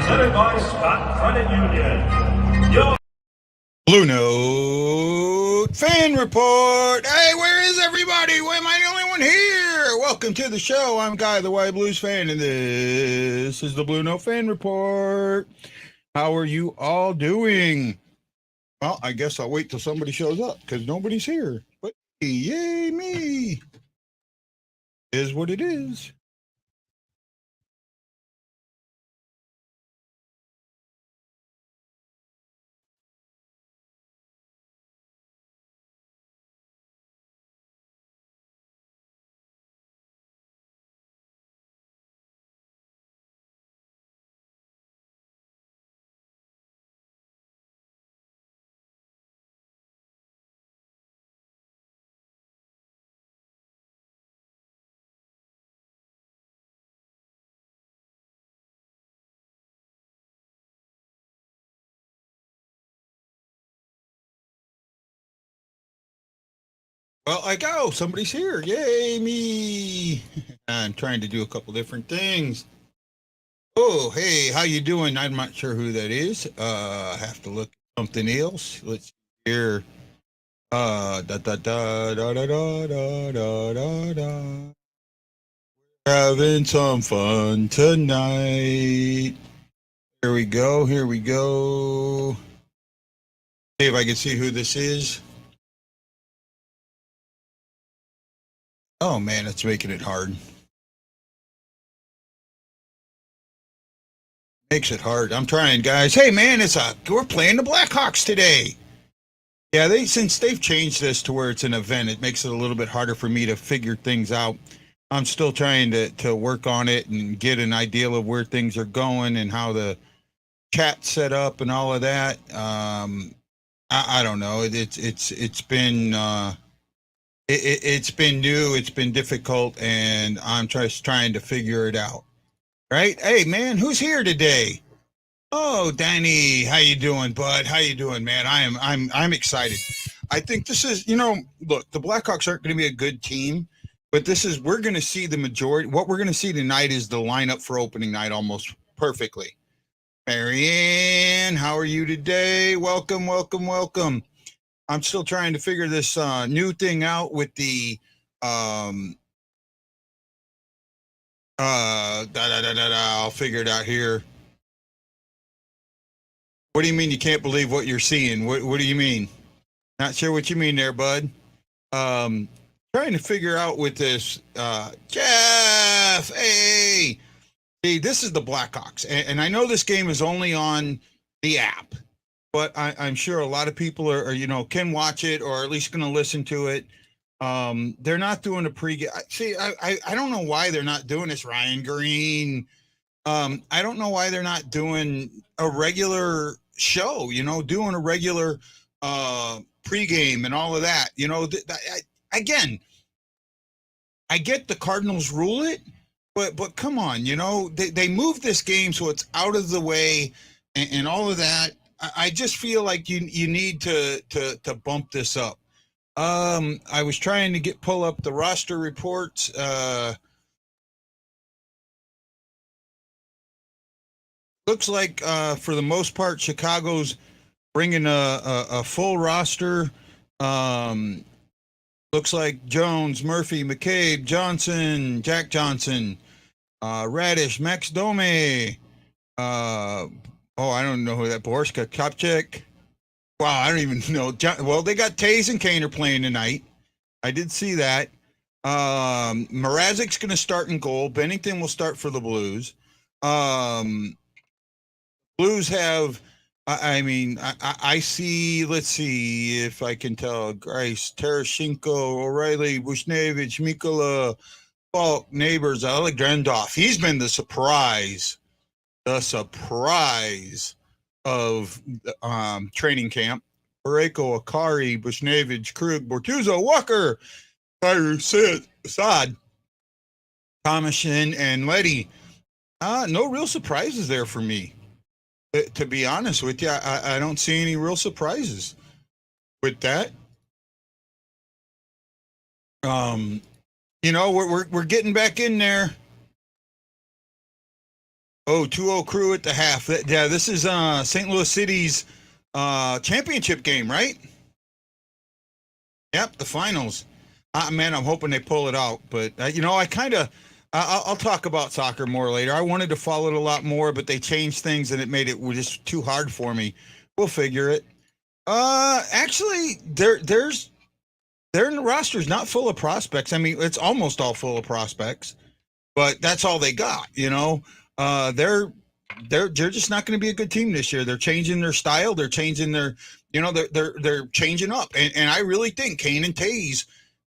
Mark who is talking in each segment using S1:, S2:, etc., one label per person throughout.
S1: presented by Scott Credit Union. Your
S2: Blue Note Fan Report. Hey, where is everybody? Why am I the only one here? Welcome to the show. I'm Guy, the White Blues fan, and this is the Blue Note Fan Report. How are you all doing? Well, I guess I'll wait till somebody shows up because nobody's here. But yay me! Is what it is. Well, I go. Somebody's here. Yay me! I'm trying to do a couple different things. Oh, hey, how you doing? I'm not sure who that is. I have to look at something else. Let's see here. Da da da da da da da da da da. Having some fun tonight. Here we go. Here we go. See if I can see who this is. Oh man, it's making it hard. Makes it hard. I'm trying, guys. Hey man, we're playing the Blackhawks today. Yeah, since they've changed this to where it's an event, it makes it a little bit harder for me to figure things out. I'm still trying to work on it and get an idea of where things are going and how the chat's set up and all of that. I don't know. It's been it's been new. It's been difficult, and I'm just trying to figure it out. Right? Hey man, who's here today? Oh, Danny, how you doing, bud? How you doing, man? I'm excited. I think this is, look, the Blackhawks aren't going to be a good team, but we're going to see the majority. What we're going to see tonight is the lineup for opening night almost perfectly. Marianne, how are you today? Welcome, welcome, welcome. I'm still trying to figure this new thing out with the I'll figure it out here. What do you mean you can't believe what you're seeing? What do you mean? Not sure what you mean there, bud. Trying to figure out with this. Jeff, hey. See, this is the Blackhawks. And I know this game is only on the app, but I'm sure a lot of people are can watch it or at least going to listen to it. They're not doing a pregame. See, I don't know why they're not doing this, Ryan Green. I don't know why they're not doing a regular show, doing a regular pregame and all of that. Again, I get the Cardinals rule it, but come on, they moved this game so it's out of the way and all of that. I just feel like you need to bump this up. I was trying to pull up the roster reports. Looks like for the most part, Chicago's bringing a full roster. Looks like Jones, Murphy, McCabe, Johnson, Jack Johnson, Radish, Max Domi. I don't know who that Borska, Kopchak. Wow, I don't even know. Well, they got Taze and Kane are playing tonight. I did see that. Mrazek's going to start in goal. Bennington will start for the Blues. Blues have, I see, let's see if I can tell, Grice, Terashenko, O'Reilly, Bushnevich, Mikola, Falk, Neighbors, Alexandrov. He's been the surprise of training camp. Pareko, Akari, Bushnevich, Krug, Bortuzzo, Walker, Tyrus, Assad, Thomas, and Letty. No real surprises there for me. To be honest with you, I don't see any real surprises with that. We're getting back in there. Oh, 2-0 Crew at the half. Yeah, this is St. Louis City's championship game, right? Yep, the finals. Man, I'm hoping they pull it out. But, I kind of, I'll talk about soccer more later. I wanted to follow it a lot more, but they changed things and it made it just too hard for me. We'll figure it. Actually, their roster's not full of prospects. I mean, it's almost all full of prospects, but that's all they got, they're just not going to be a good team this year. They're changing their style. They're changing their, they're changing up. And I really think Kane and Tays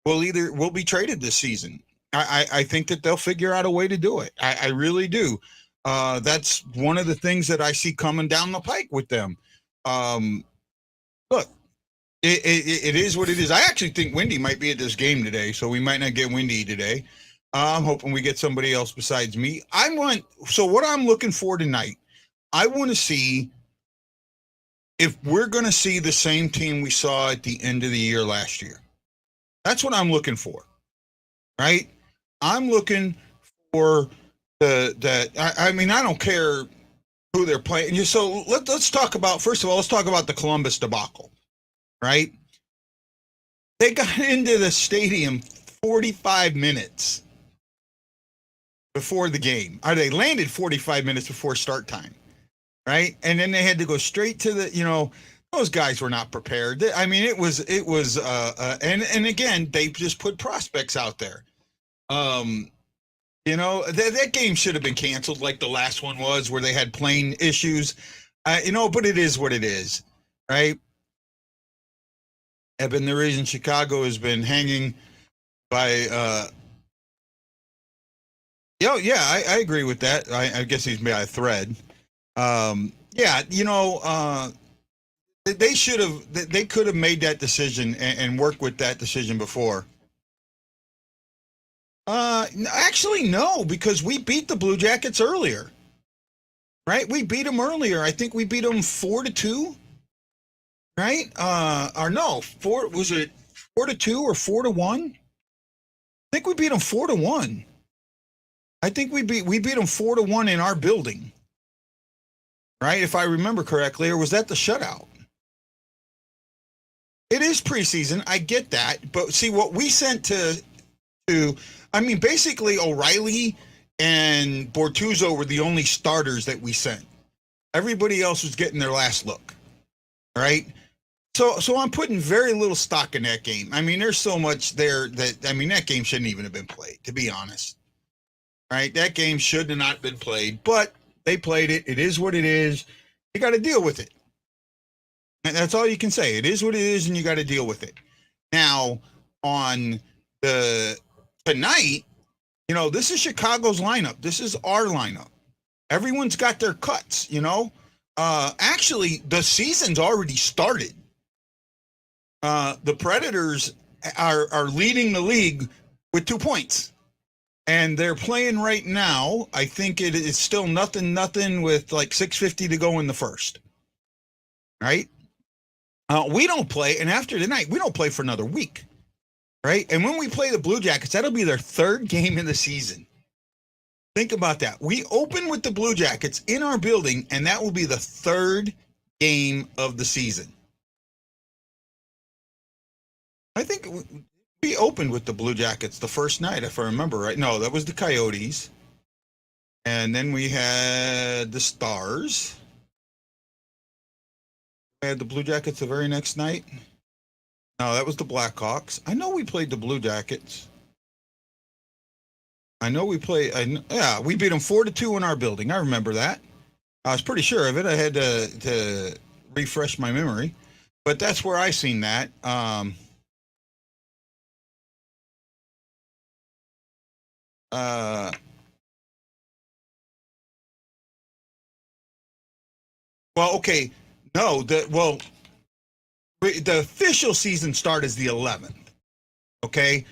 S2: will be traded this season. I think that they'll figure out a way to do it. I really do. That's one of the things that I see coming down the pike with them. Look, it is what it is. I actually think Wendy might be at this game today, so we might not get Wendy today. I'm hoping we get somebody else besides me. So what I'm looking for tonight, I want to see if we're going to see the same team we saw at the end of the year last year. That's what I'm looking for, right? I'm looking for I don't care who they're playing. So let's talk about, first of all, let's talk about the Columbus debacle, right? They got into the stadium 45 minutes before the game. Or they landed 45 minutes before start time, right? And then they had to go straight to those guys were not prepared. I mean, it was, and again, they just put prospects out there. That game should have been canceled like the last one was, where they had plane issues, but it is what it is, right? Eben, the reason Chicago has been hanging by, I agree with that. I guess he's by a thread. They could have made that decision and worked with that decision before. Actually, no, because we beat the Blue Jackets earlier, right? We beat them earlier. I think we beat them 4-2, right? Was it 4-2 or 4-1? I think we beat them 4-1. I think we beat them 4-1 in our building, right? If I remember correctly, or was that the shutout? It is preseason. I get that, but see what we sent to. Basically O'Reilly and Bortuzzo were the only starters that we sent. Everybody else was getting their last look, right? So I'm putting very little stock in that game. I mean, there's so much there that game shouldn't even have been played, to be honest, right? That game should have not been played, but they played it. It is what it is. You got to deal with it. And that's all you can say. It is what it is, and you got to deal with it. Now, on tonight, this is Chicago's lineup. This is our lineup. Everyone's got their cuts, Actually, the season's already started. The Predators are leading the league with 2 points. And they're playing right now. I think it is still nothing with like 6:50 to go in the first. Right? We don't play, and after tonight, we don't play for another week. Right? And when we play the Blue Jackets, that'll be their third game of the season. Think about that. We open with the Blue Jackets in our building, and that will be the third game of the season. I think we opened with the Blue Jackets the first night, if I remember right. No, that was the Coyotes. And then we had the Stars. We had the Blue Jackets the very next night. No, that was the Blackhawks. I know we played the Blue Jackets. I know we played. We beat them 4-2 in our building. I remember that. I was pretty sure of it. I had to refresh my memory, but that's where I seen that. Well, okay. No, the official season start is the 11th. Okay.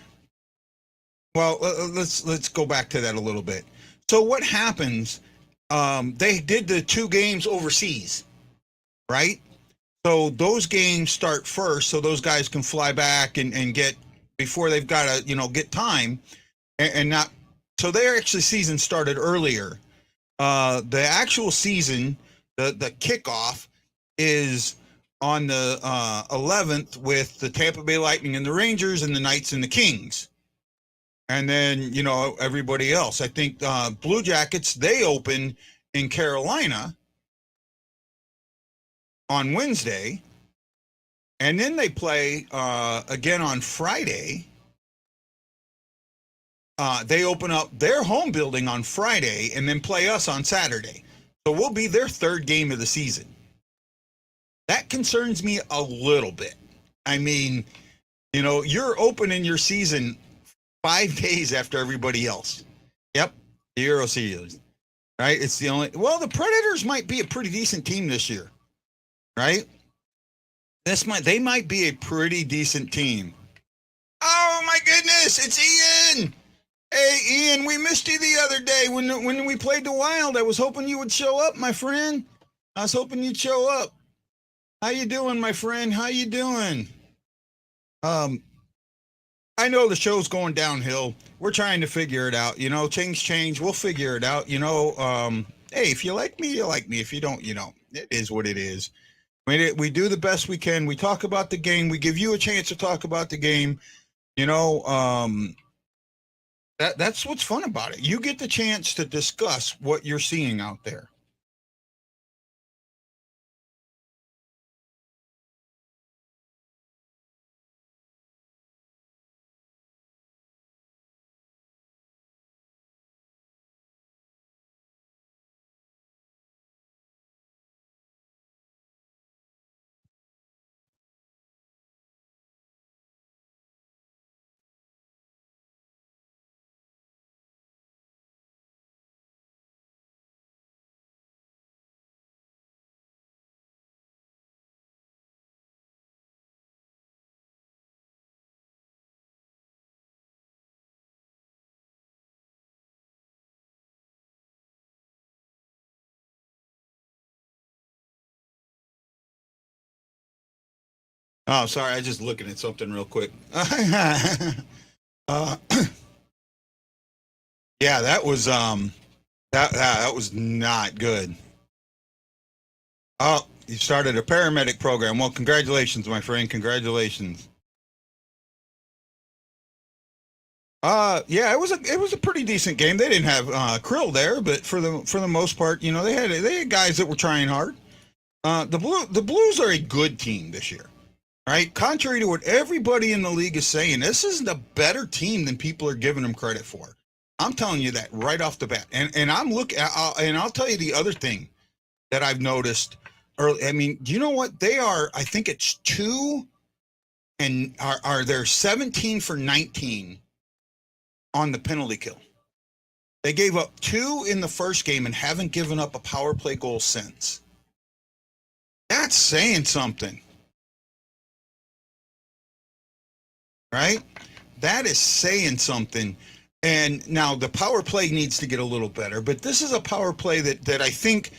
S2: Well, let's go back to that a little bit. So what happens? They did the 2 games overseas, right? So those games start first, so those guys can fly back and get before they've got to get time and not. So their actually season started earlier. The actual season, the kickoff is on the 11th with the Tampa Bay Lightning and the Rangers and the Knights and the Kings. And then, everybody else. I think Blue Jackets, they open in Carolina on Wednesday. And then they play again on Friday. They open up their home building on Friday and then play us on Saturday. So we'll be their third game of the season. That concerns me a little bit. I mean, you're opening your season 5 days after everybody else. Yep, the Euro Series, right? It's the only. Well, the Predators might be a pretty decent team this year, right? They might be a pretty decent team. Oh my goodness, it's Ian. Hey Ian, we missed you the other day when we played the Wild. I was hoping you would show up, my friend. I was hoping you'd show up. How you doing, my friend? How you doing? I know the show's going downhill. We're trying to figure it out. Change. We'll figure it out. Hey, if you like me, you like me. If you don't, you don't. It is what it is. We do the best we can. We talk about the game. We give you a chance to talk about the game. That's what's fun about it. You get the chance to discuss what you're seeing out there. Oh, sorry. I was just looking at something real quick. uh, yeah, that was that was not good. Oh, you started a paramedic program. Well, congratulations, my friend. Congratulations. Yeah, it was a pretty decent game. They didn't have Krill there, but for the most part, they had guys that were trying hard. The Blues are a good team this year, right? Contrary to what everybody in the league is saying, this isn't a better team than people are giving them credit for. I'm telling you that right off the bat. And I'll tell you the other thing that I've noticed early. I mean, do you know what they are? I think it's 2 and are they're 17 for 19 on the penalty kill. They gave up 2 in the first game and haven't given up a power play goal since. That's saying something. Right? That is saying something. And now the power play needs to get a little better, but this is a power play that I think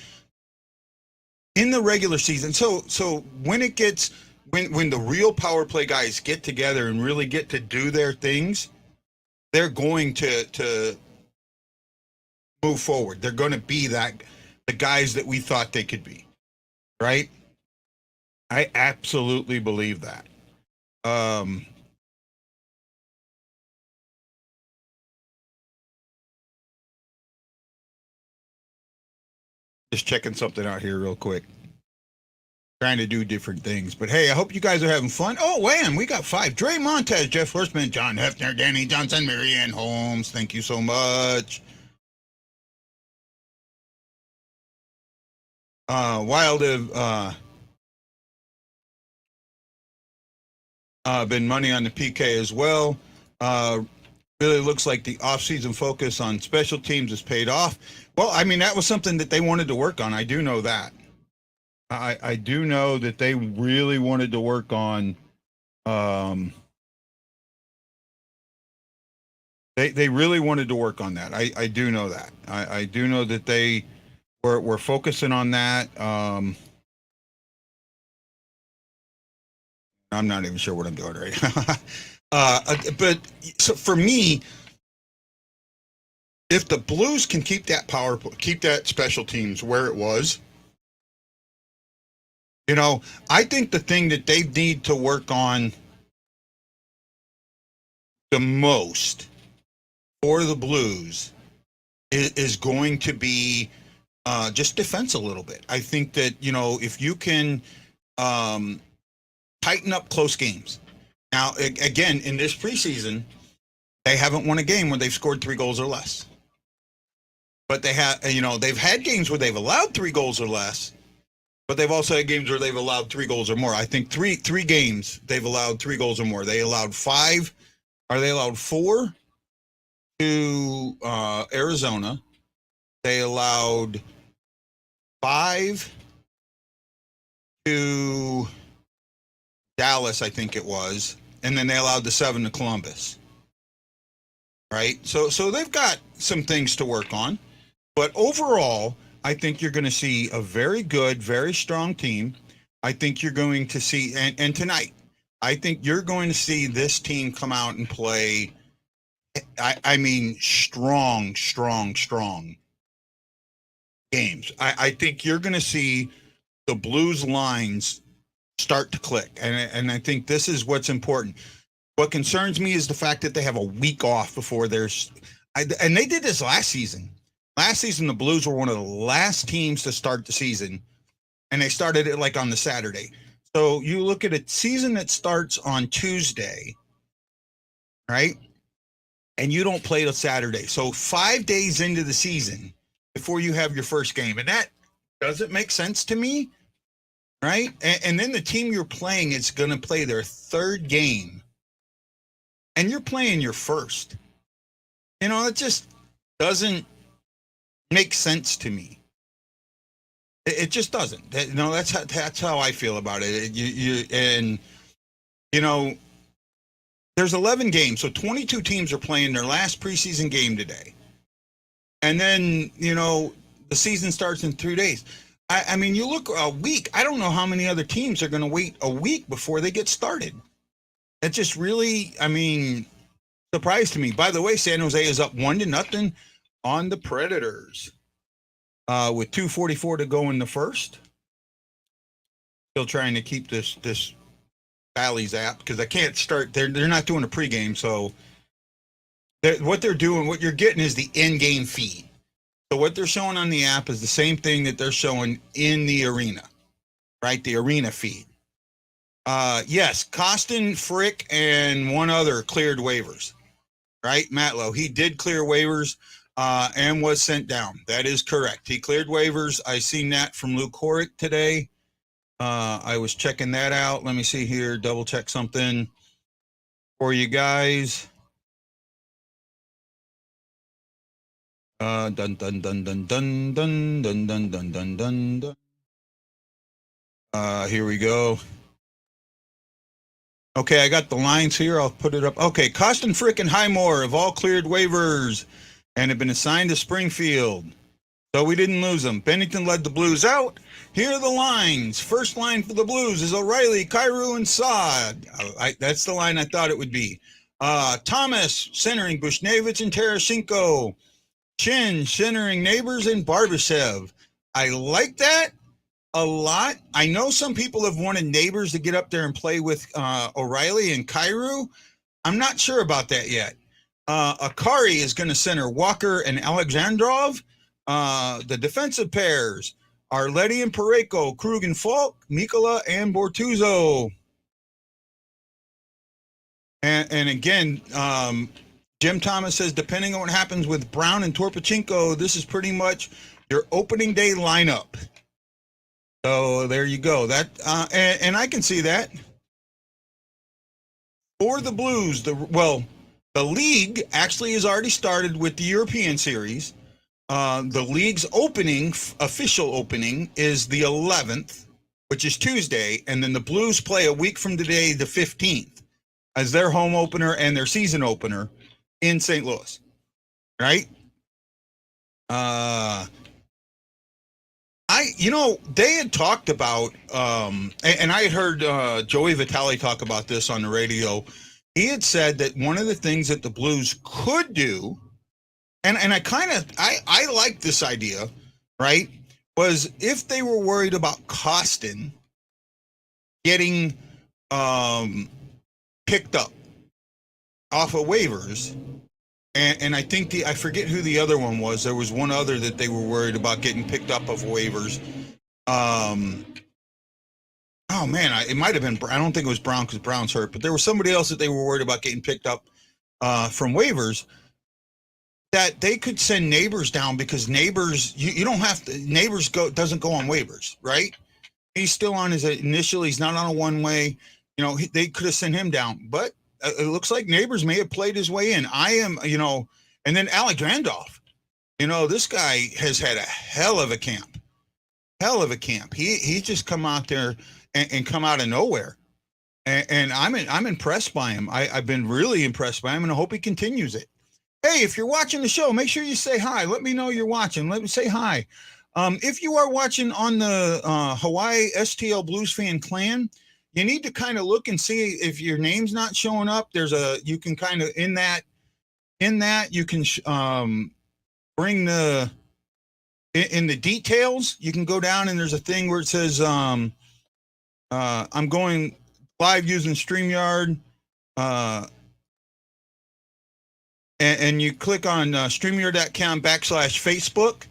S2: in the regular season. So when it gets when the real power play guys get together and really get to do their things, they're going to move forward. They're going to be the guys that we thought they could be, right? I absolutely believe that. Just checking something out here real quick. Trying to do different things. But hey, I hope you guys are having fun. Oh, man, we got 5. Dre Montez, Jeff Horstman, John Hefner, Danny Johnson, Marianne Holmes. Thank you so much. Wild have been money on the PK as well. Really looks like the offseason focus on special teams has paid off. Well, I mean, that was something that they wanted to work on. I do know that. I do know that they really wanted to work on. They really wanted to work on that. I do know that. I do know that they were focusing on that. I'm not even sure what I'm doing right now. But so for me, if the Blues can keep that keep that special teams where it was, I think the thing that they need to work on the most for the Blues is going to be just defense a little bit. I think that, if you can tighten up close games. Now, again, in this preseason, they haven't won a game where they've scored 3 goals or less. But they've had games where they've allowed 3 goals or less, but they've also had games where they've allowed 3 goals or more. I think three games they've allowed 3 goals or more. They allowed 4 to Arizona. They allowed 5 to Dallas, I think it was, and then they allowed the 7 to Columbus. Right? So they've got some things to work on. But overall, I think you're going to see a very good, very strong team. I think you're going to see, and tonight, I think you're going to see this team come out and play, I mean, strong games. I think you're going to see the Blues lines start to click. And I think this is what's important. What concerns me is the fact that they have a week off before and they did this last season. Last season, the Blues were one of the last teams to start the season, and they started it like on the Saturday. So you look at a season that starts on Tuesday, right? And you don't play till Saturday. So 5 days into the season before you have your first game. And that doesn't make sense to me, right? And then the team you're playing is going to play their 3rd game, and you're playing your first. It just doesn't make sense to me. It just doesn't. That's how I feel about it. There's 11 games, so 22 teams are playing their last preseason game today, and then the season starts in 3 days. I mean, you look a week. I don't know how many other teams are going to wait a week before they get started. That just really, surprised to me. By the way, San Jose is up 1-0 on the Predators with 2:44 to go in the first. Still trying to keep this Bally's app because I can't start. They're not doing a pregame, so what they're doing, what you're getting is the in-game feed. So what they're showing on the app is the same thing that they're showing in the arena, right? The arena feed. Yes, Kostin, Frick, and one other cleared waivers, right? Matlow, he did clear waivers and was sent down. That is correct. He cleared waivers. I seen that from Luke Horick today. I was checking that out. Let me see here, double check something for you guys. Dun dun dun dun dun dun dun dun dun dun dun dun. Here we go. Okay, I got the lines here. I'll put it up. Okay, Kostin, Frick, and Highmore have all cleared waivers and have been assigned to Springfield. So we didn't lose them. Bennington led the Blues out. Here are the lines. First line for the Blues is O'Reilly, Kyrou, and Saad. That's the line I thought it would be. Thomas centering Bushnevich and Tarasenko. Chin centering Neighbors and Barbashev. I like that a lot. I know some people have wanted Neighbors to get up there and play with O'Reilly and Kyrou. I'm not sure about that yet. Akari is going to center Walker and Alexandrov. The defensive pairs are Letty and Pareko, Krug and Falk, Mikkola and Bortuzzo. And again, Jim Thomas says, depending on what happens with Brown and Torpachenko, this is pretty much your opening day lineup. So there you go. That and I can see that. For the Blues, the league actually has already started with the European Series. The league's official opening is the 11th, which is Tuesday, and then the Blues play a week from today, the 15th, as their home opener and their season opener in St. Louis, right? They had talked about, and I had heard Joey Vitale talk about this on the radio. He had said that one of the things that the Blues could do, and I like this idea, right? Was if they were worried about Kostin getting picked up off of waivers, and I think I forget who the other one was. There was one other that they were worried about getting picked up of waivers. Oh man, it might have been. I don't think it was Brown because Brown's hurt, but there was somebody else that they were worried about getting picked up from waivers. That they could send Neighbors down because Neighbors, you don't have to. Neighbors doesn't go on waivers, right? He's still on his initial. He's not on a one way. You know, they could have sent him down, but it looks like Neighbors may have played his way in. And then Alec Randolph. You know, this guy has had a hell of a camp. He just come out there and come out of nowhere, and I'm impressed by him. I've been really impressed by him, and I hope he continues it. Hey, if you're watching the show, make sure you say hi. Let me know you're watching. Let me say hi. If you are watching on the Hawaii STL Blues Fan Clan, you need to kind of look and see if your name's not showing up. You can kind of in that you can bring in the details. You can go down and there's a thing where it says I'm going live using StreamYard. And you click on StreamYard.com/Facebook,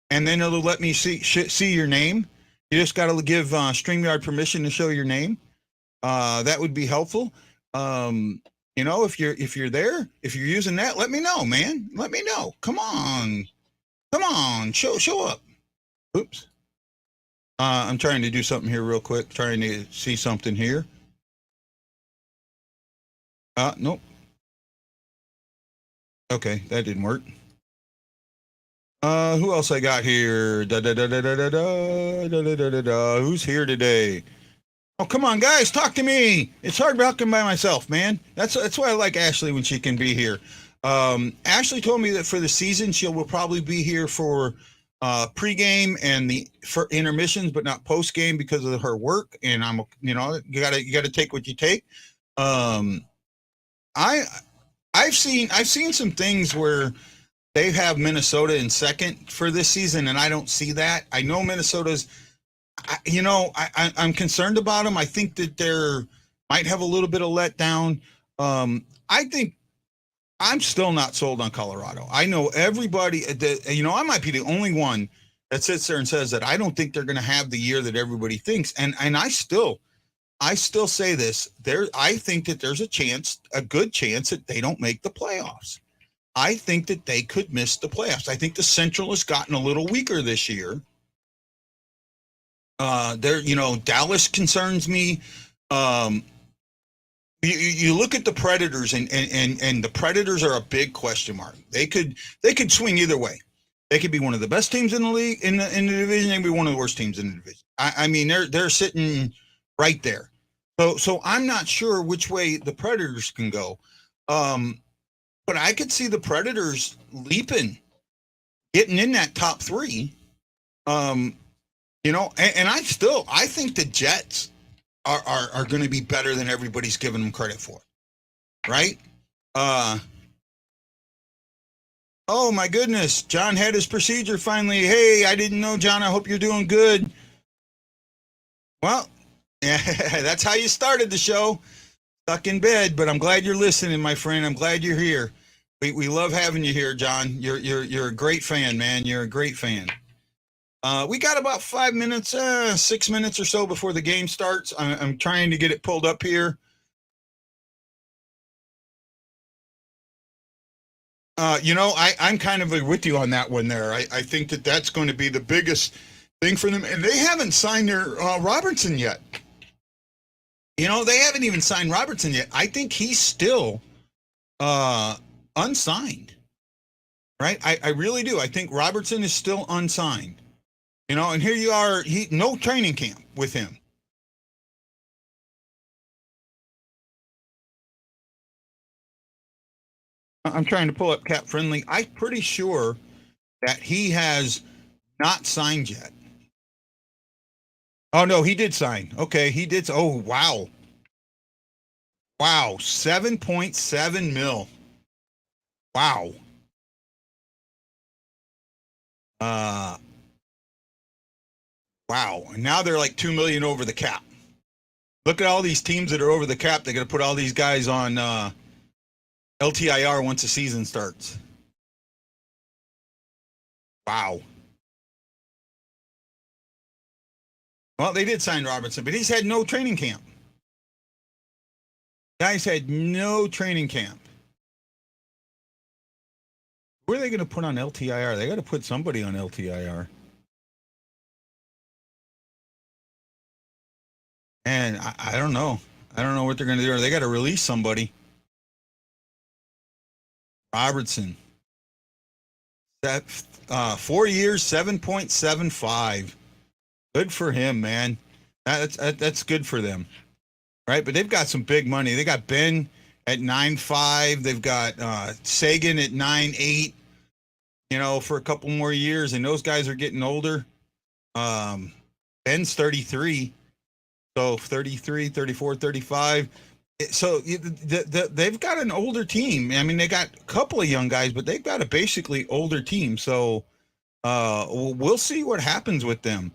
S2: and then it'll let me see your name. You just got to give StreamYard permission to show your name. That would be helpful. If you're there, if you're using that, let me know, man. Let me know. Come on, show up. Oops. I'm trying to do something here real quick. Trying to see something here. Nope. Okay, that didn't work. Who else I got here? Who's here today? Oh, come on, guys, talk to me. It's hard talking by myself, man. That's why I like Ashley when she can be here. Ashley told me that for the season, she will probably be here for pregame and for intermissions, but not postgame because of her work. And you gotta take what you take. I've seen some things where they have Minnesota in second for this season, and I don't see that. I know Minnesota's, I'm concerned about them. I think that they're might have a little bit of letdown. I think I'm still not sold on Colorado. I know everybody I might be the only one that sits there and says that I don't think they're going to have the year that everybody thinks. And I still say this. I think that there's a good chance that they don't make the playoffs. I think that they could miss the playoffs. I think the Central has gotten a little weaker this year. Dallas concerns me. You look at the Predators and the Predators are a big question mark. They could swing either way. They could be one of the best teams in the league in the division. They could be one of the worst teams in the division. I mean, they're sitting right there. So I'm not sure which way the Predators can go. But I could see the Predators leaping, getting in that top three. And I think the Jets are going to be better than everybody's giving them credit for. Right? Oh my goodness. John had his procedure finally. Hey, I didn't know, John. I hope you're doing good. Well, yeah, that's how you started the show. Stuck in bed, but I'm glad you're listening, my friend. I'm glad you're here. We love having you here, John. You're a great fan, man. You're a great fan. We got about 5 minutes, 6 minutes or so before the game starts. I'm trying to get it pulled up here. I'm kind of with you on that one there. I think that that's going to be the biggest thing for them. And they haven't signed their Robertson yet. They haven't even signed Robertson yet. I think he's still unsigned, right? I really do. I think Robertson is still unsigned, and here you are, no training camp with him. I'm trying to pull up Cap Friendly. I'm pretty sure that he has not signed yet. Oh, no, he did sign. Okay, he did. Oh, wow. Wow, $7.7 million. Wow. Wow. And now they're like $2 million over the cap. Look at all these teams that are over the cap. They're going to put all these guys on LTIR once the season starts. Wow. Well, they did sign Robertson, but he's had no training camp. Guys had no training camp. Where are they going to put on LTIR? They got to put somebody on LTIR. And I don't know. I don't know what they're going to do. They got to release somebody. Robertson. That 4 years, 7.75. Good for him, man. That's good for them, right? But they've got some big money. They got Ben at 9.5. They've got Sagan at 9.8. You know, for a couple more years, and those guys are getting older. Ben's 33, so 33, 34, 35. So they've got an older team. I mean, they got a couple of young guys, but they've got a basically older team. So we'll see what happens with them.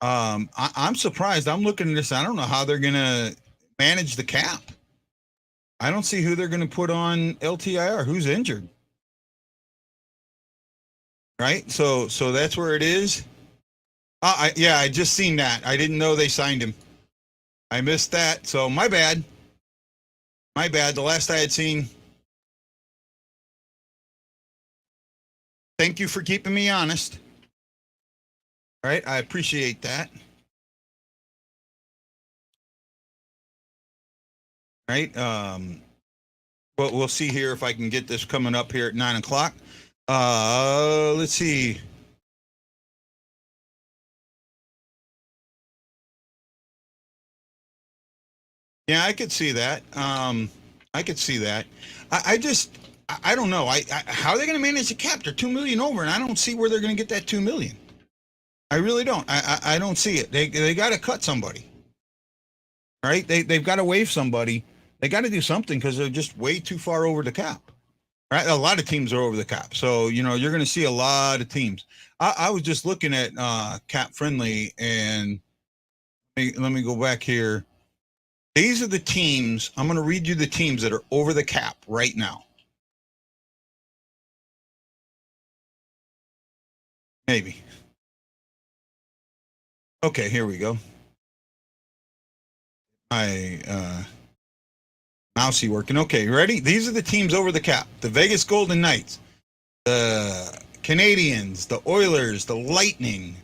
S2: I'm surprised. I'm looking at this. I don't know how they're going to manage the cap. I don't see who they're going to put on LTIR. Who's injured? Right? So that's where it is. I just seen that. I didn't know they signed him. I missed that. So my bad. My bad. The last I had seen. Thank you for keeping me honest. All right, I appreciate that. Right. But we'll see here if I can get this coming up here at 9 o'clock. Let's see. Yeah, I could see that. I could see that. I don't know. How are they going to manage the cap? They're $2 million over, and I don't see where they're going to get that $2 million. I really don't. I don't see it. They got to cut somebody, right? They've got to waive somebody. They got to do something because they're just way too far over the cap. Right? A lot of teams are over the cap, so you're going to see a lot of teams. I was just looking at Cap Friendly, and let me go back here. These are the teams. I'm going to read you the teams that are over the cap right now. Maybe. Okay, here we go. Mousey working. Okay, ready? These are the teams over the cap. The Vegas Golden Knights, the Canadiens, the Oilers, the Lightning,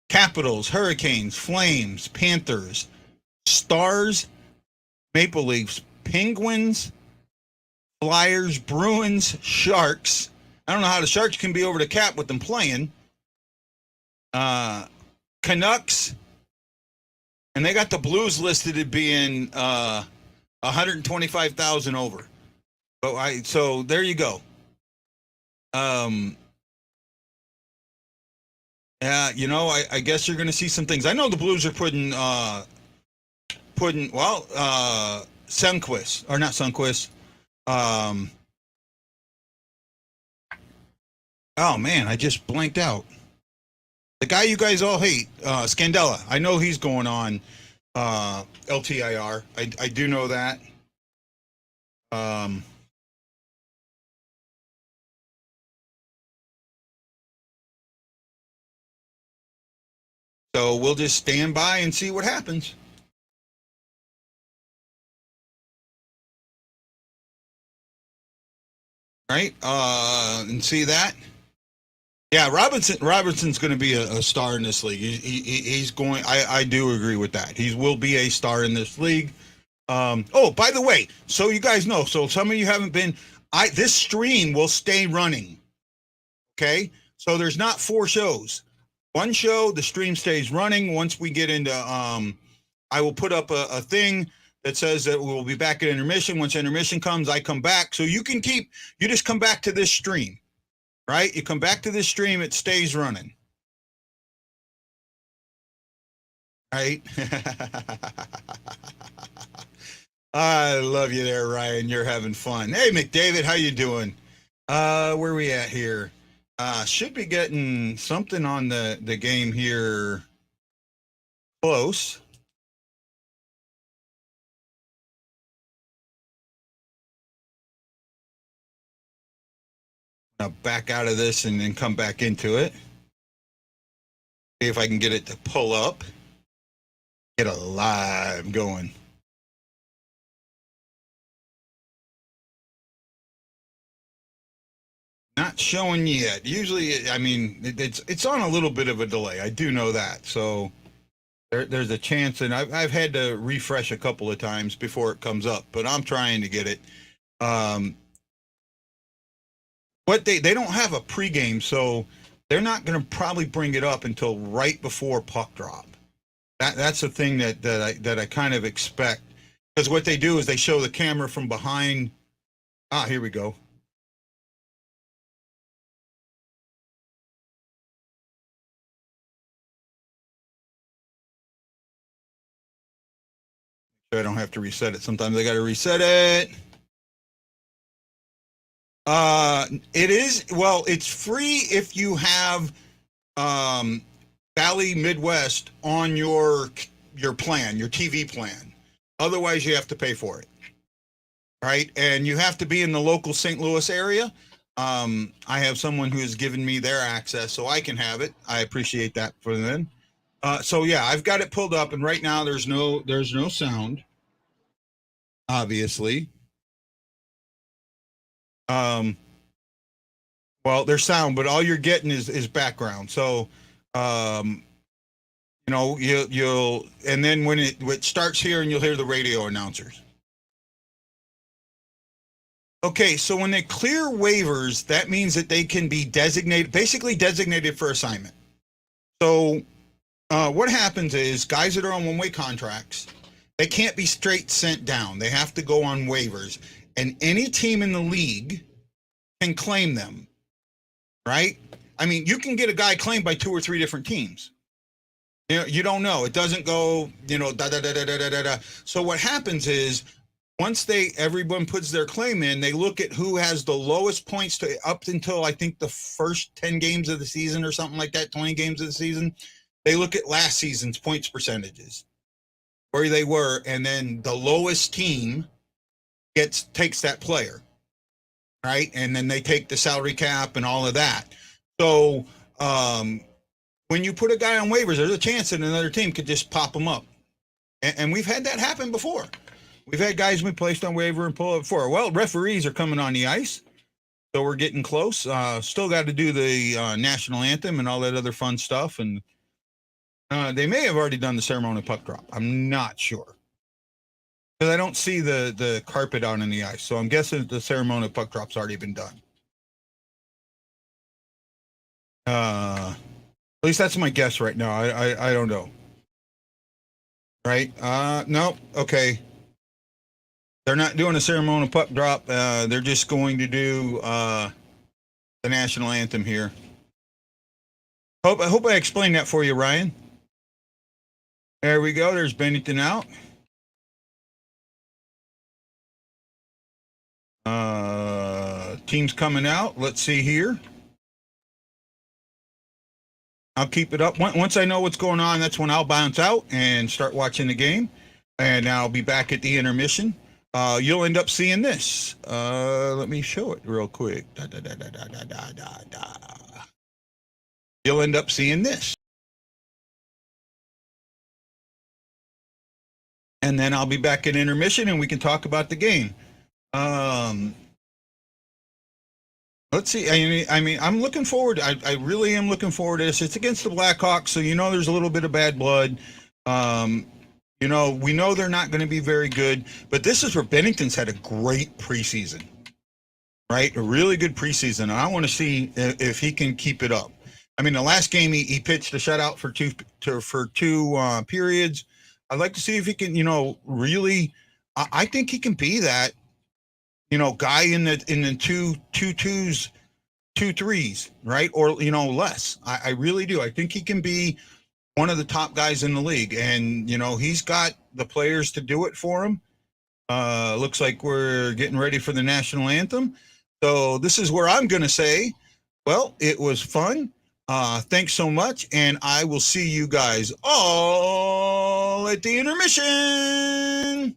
S2: Capitals, Hurricanes, Flames, Panthers, Stars, Maple Leafs, Penguins, Flyers, Bruins, Sharks. I don't know how the Sharks can be over the cap with them playing. Canucks, and they got the Blues listed as being 125,000 over. So there you go. I guess you're going to see some things. I know the Blues are putting Sundqvist, or not Sundqvist. Oh man, I just blanked out. The guy you guys all hate, Scandella. I know he's going on LTIR. I do know that. So we'll just stand by and see what happens. Right? And see that. Yeah, Robertson's going to be a star in this league. He's going. I do agree with that. He will be a star in this league. Oh, by the way, so you guys know. So some of you haven't been. This stream will stay running. Okay, so there's not 4 shows. One show, the stream stays running. Once we get into, I will put up a thing that says that we'll be back at intermission. Once intermission comes, I come back. So you just come back to this stream. Right? You come back to this stream, it stays running. Right? I love you there, Ryan. You're having fun. Hey, McDavid, how you doing? Where are we at here? Should be getting something on the game here close. I'll back out of this and then come back into it. See if I can get it to pull up. Get a live going. Not showing yet. Usually, I mean, it's on a little bit of a delay. I do know that. So there's a chance, and I've had to refresh a couple of times before it comes up, but I'm trying to get it. What they don't have a pregame, so they're not going to probably bring it up until right before puck drop. That's the thing that I kind of expect, because what they do is they show the camera from behind. Here we go. So I don't have to reset it. Sometimes I got to reset it. It is, well, it's free if you have Valley Midwest on your plan, your TV plan. Otherwise, you have to pay for it, right? And you have to be in the local St. Louis area. I have someone who has given me their access, so I can have it. I appreciate that for them. So yeah, I've got it pulled up, and right now there's no sound, obviously. Well, there's sound, but all you're getting is background. So, you know, you'll, and then when it starts here, and you'll hear the radio announcers. Okay, so when they clear waivers, that means that they can be designated, basically designated for assignment. So, what happens is guys that are on one-way contracts, they can't be straight sent down. They have to go on waivers, and any team in the league can claim them, right? I mean, you can get a guy claimed by 2 or 3 different teams. You know, you don't know. It doesn't go, you know, da da da da da da da. So what happens is, once everyone puts their claim in, they look at who has the lowest points to up until I think the first 10 games of the season or something like that, 20 games of the season. They look at last season's points percentages, where they were, and then the lowest team takes that player, right? And then they take the salary cap and all of that. So when you put a guy on waivers, there's a chance that another team could just pop him up. And we've had that happen before. We've had guys we placed on waiver and pull it before. Well, referees are coming on the ice, so we're getting close. Still got to do the National Anthem and all that other fun stuff. And they may have already done the ceremony puck drop. I'm not sure, because I don't see the carpet out on the ice. So I'm guessing the ceremony puck drop's already been done. At least that's my guess right now. I don't know. Right? No. Okay. They're not doing a ceremonial puck drop. They're just going to do the National Anthem here. I hope I explained that for you, Ryan. There we go. There's Bennington out. Teams coming out. Let's see here. I'll keep it up. Once I know what's going on, that's when I'll bounce out and start watching the game. And I'll be back at the intermission. You'll end up seeing this. Let me show it real quick. You'll end up seeing this. And then I'll be back at intermission and we can talk about the game. Let's see. I mean, I'm looking forward. I really am looking forward to this. It's against the Blackhawks, so you know there's a little bit of bad blood. You know, we know they're not going to be very good, but this is where Bennington's had a great preseason, right? A really good preseason. And I want to see if he can keep it up. I mean, the last game he pitched a shutout for two periods. I'd like to see if he can, you know, really. I think he can be that, you know, guy in the 2-2s, 2-3s, right? Or, you know, less. I really do. I think he can be one of the top guys in the league, and you know he's got the players to do it for him. Looks like we're getting ready for the National Anthem, so this is where I'm going to say Well, it was fun. Thanks so much, and I will see you guys all at the intermission.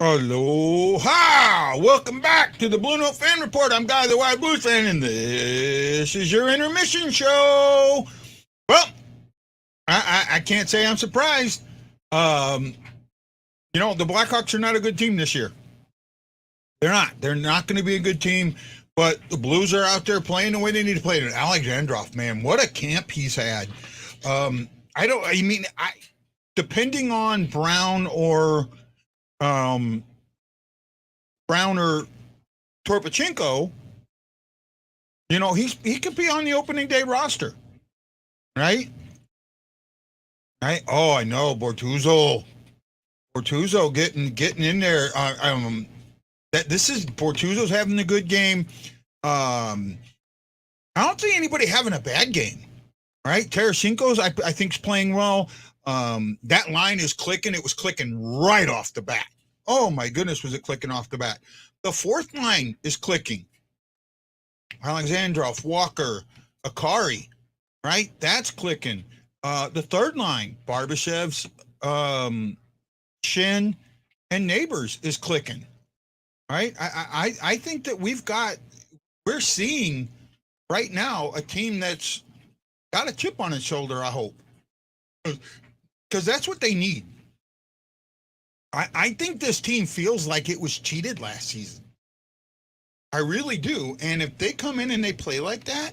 S2: Aloha! Welcome back to the BlueNote Fan Report. I'm Guy the Wild Blues fan, and this is your intermission show. Well, I can't say I'm surprised. The Blackhawks are not a good team this year. They're not. They're not going to be a good team, but the Blues are out there playing the way they need to play. And Alexandrov, man, what a camp he's had. Depending on Brown or Torpachenko, he could be on the opening day roster, right? Right? Oh, I know, Bortuzzo getting in there. This is Bortuzzo's having a good game. I don't see anybody having a bad game, right? Tarasenko's I think is playing well. That line is clicking. It was clicking right off the bat. Oh my goodness, was it clicking off the bat? The fourth line is clicking. Alexandrov, Walker, Akari, right? That's clicking. The third line, Barbashev's, Shin, and Neighbors is clicking. Right? I think that we're seeing right now a team that's got a chip on its shoulder, I hope. Because that's what they need. I think this team feels like it was cheated last season. I really do. And if they come in and they play like that,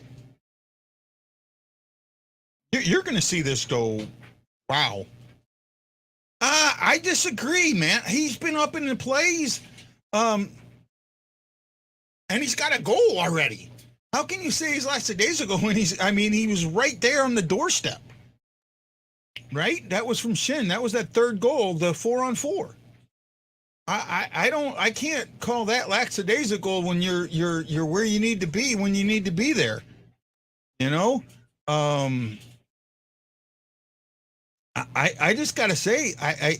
S2: you're going to see this go, wow. I disagree, man. He's been up in the plays, and he's got a goal already. How can you say he's lasted days ago when he was right there on the doorstep, right? That was from Shin. That was that third goal, the 4-on-4. I can't call that lackadaisical when you're where you need to be when you need to be there. I just gotta say,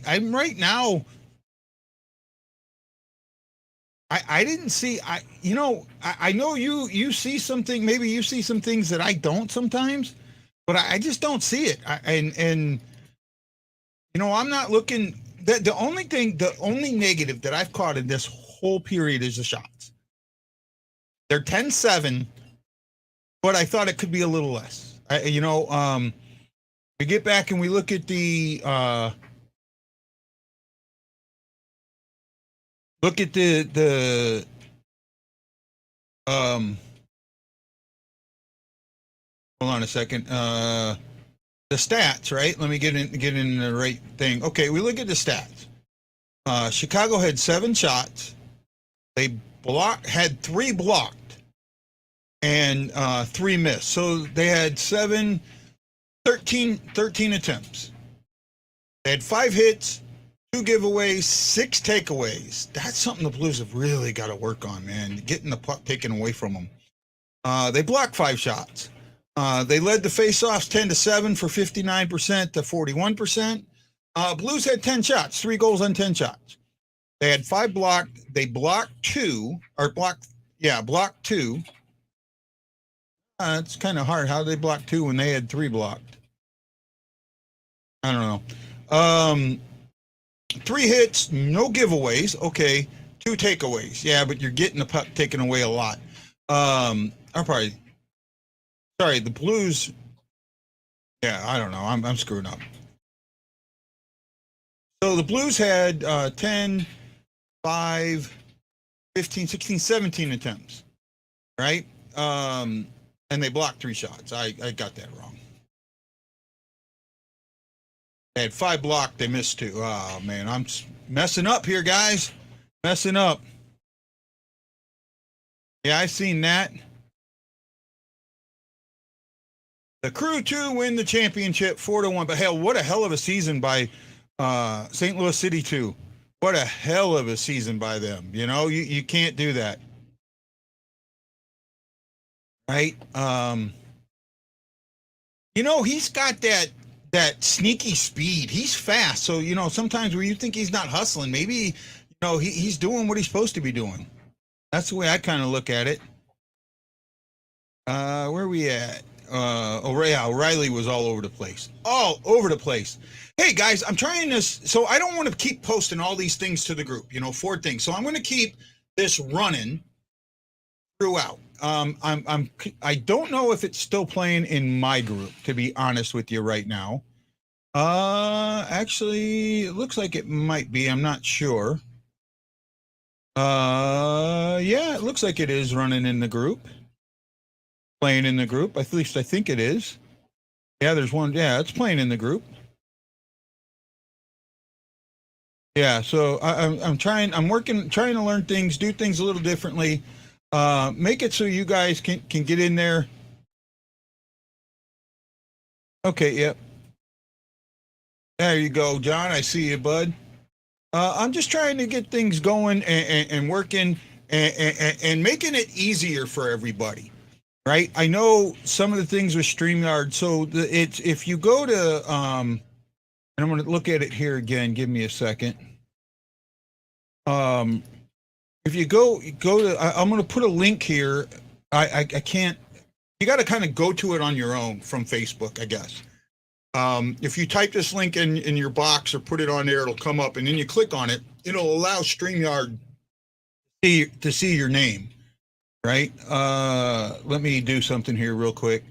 S2: I'm right now. I didn't see. I know you see something. Maybe you see some things that I don't sometimes, but I just don't see it. I'm not looking. The only negative that I've caught in this whole period is the shots. They're 10-7, but I thought it could be a little less. We get back and we look at the hold on a second. The stats, right? Let me get in the right thing. Okay, we look at the stats. Chicago had 7 shots. They had 3 blocked and 3 missed. So they had 13 attempts. They had 5 hits, 2 giveaways, 6 takeaways. That's something the Blues have really got to work on, man. Getting the puck taken away from them. They blocked 5 shots. They led the faceoffs 10-7 for 59% to 41%. Blues had 10 shots, 3 goals on 10 shots. They had 5 blocked. They blocked 2. It's kind of hard. How did they block 2 when they had 3 blocked? I don't know. 3 hits, no giveaways. Okay, 2 takeaways. Yeah, but you're getting the puck taken away a lot. The Blues. Yeah, I don't know. I'm screwing up. So the Blues had 10, 5, 15, 16, 17 attempts, right? And they blocked 3 shots. I got that wrong. They had 5 blocked. They missed 2. Oh, man, I'm messing up here, guys. Messing up. Yeah, I've seen that. The Crew 2 win the championship 4-1. But hell, what a hell of a season by St. Louis City 2. What a hell of a season by them. You can't do that. Right? He's got that sneaky speed. He's fast. So, sometimes where you think he's not hustling, maybe, he's doing what he's supposed to be doing. That's the way I kind of look at it. Where are we at? O'Reilly was all over the place. All over the place. Hey, guys, I'm trying this. So I don't want to keep posting all these things to the group, 4 things. So I'm going to keep this running throughout. I don't know if it's still playing in my group, to be honest with you right now. Actually, it looks like it might be. I'm not sure. Yeah, it looks like it is running in the group. Playing in the group. At least I think it is. Yeah, there's one. Yeah, it's playing in the group. Yeah, so I'm trying to learn things, do things a little differently. Make it so you guys can get in there. Okay, yep. There you go, John. I see you, bud. I'm just trying to get things going and working and making it easier for everybody, right? I know some of the things with StreamYard. So it's if you go to and I'm going to look at it here again. Give me a second. If you go to, I'm going to put a link here. I can't. You got to kind of go to it on your own from Facebook, I guess. If you type this link in your box or put it on there, it'll come up, and then you click on it. It'll allow StreamYard to see your name, right? Let me do something here real quick.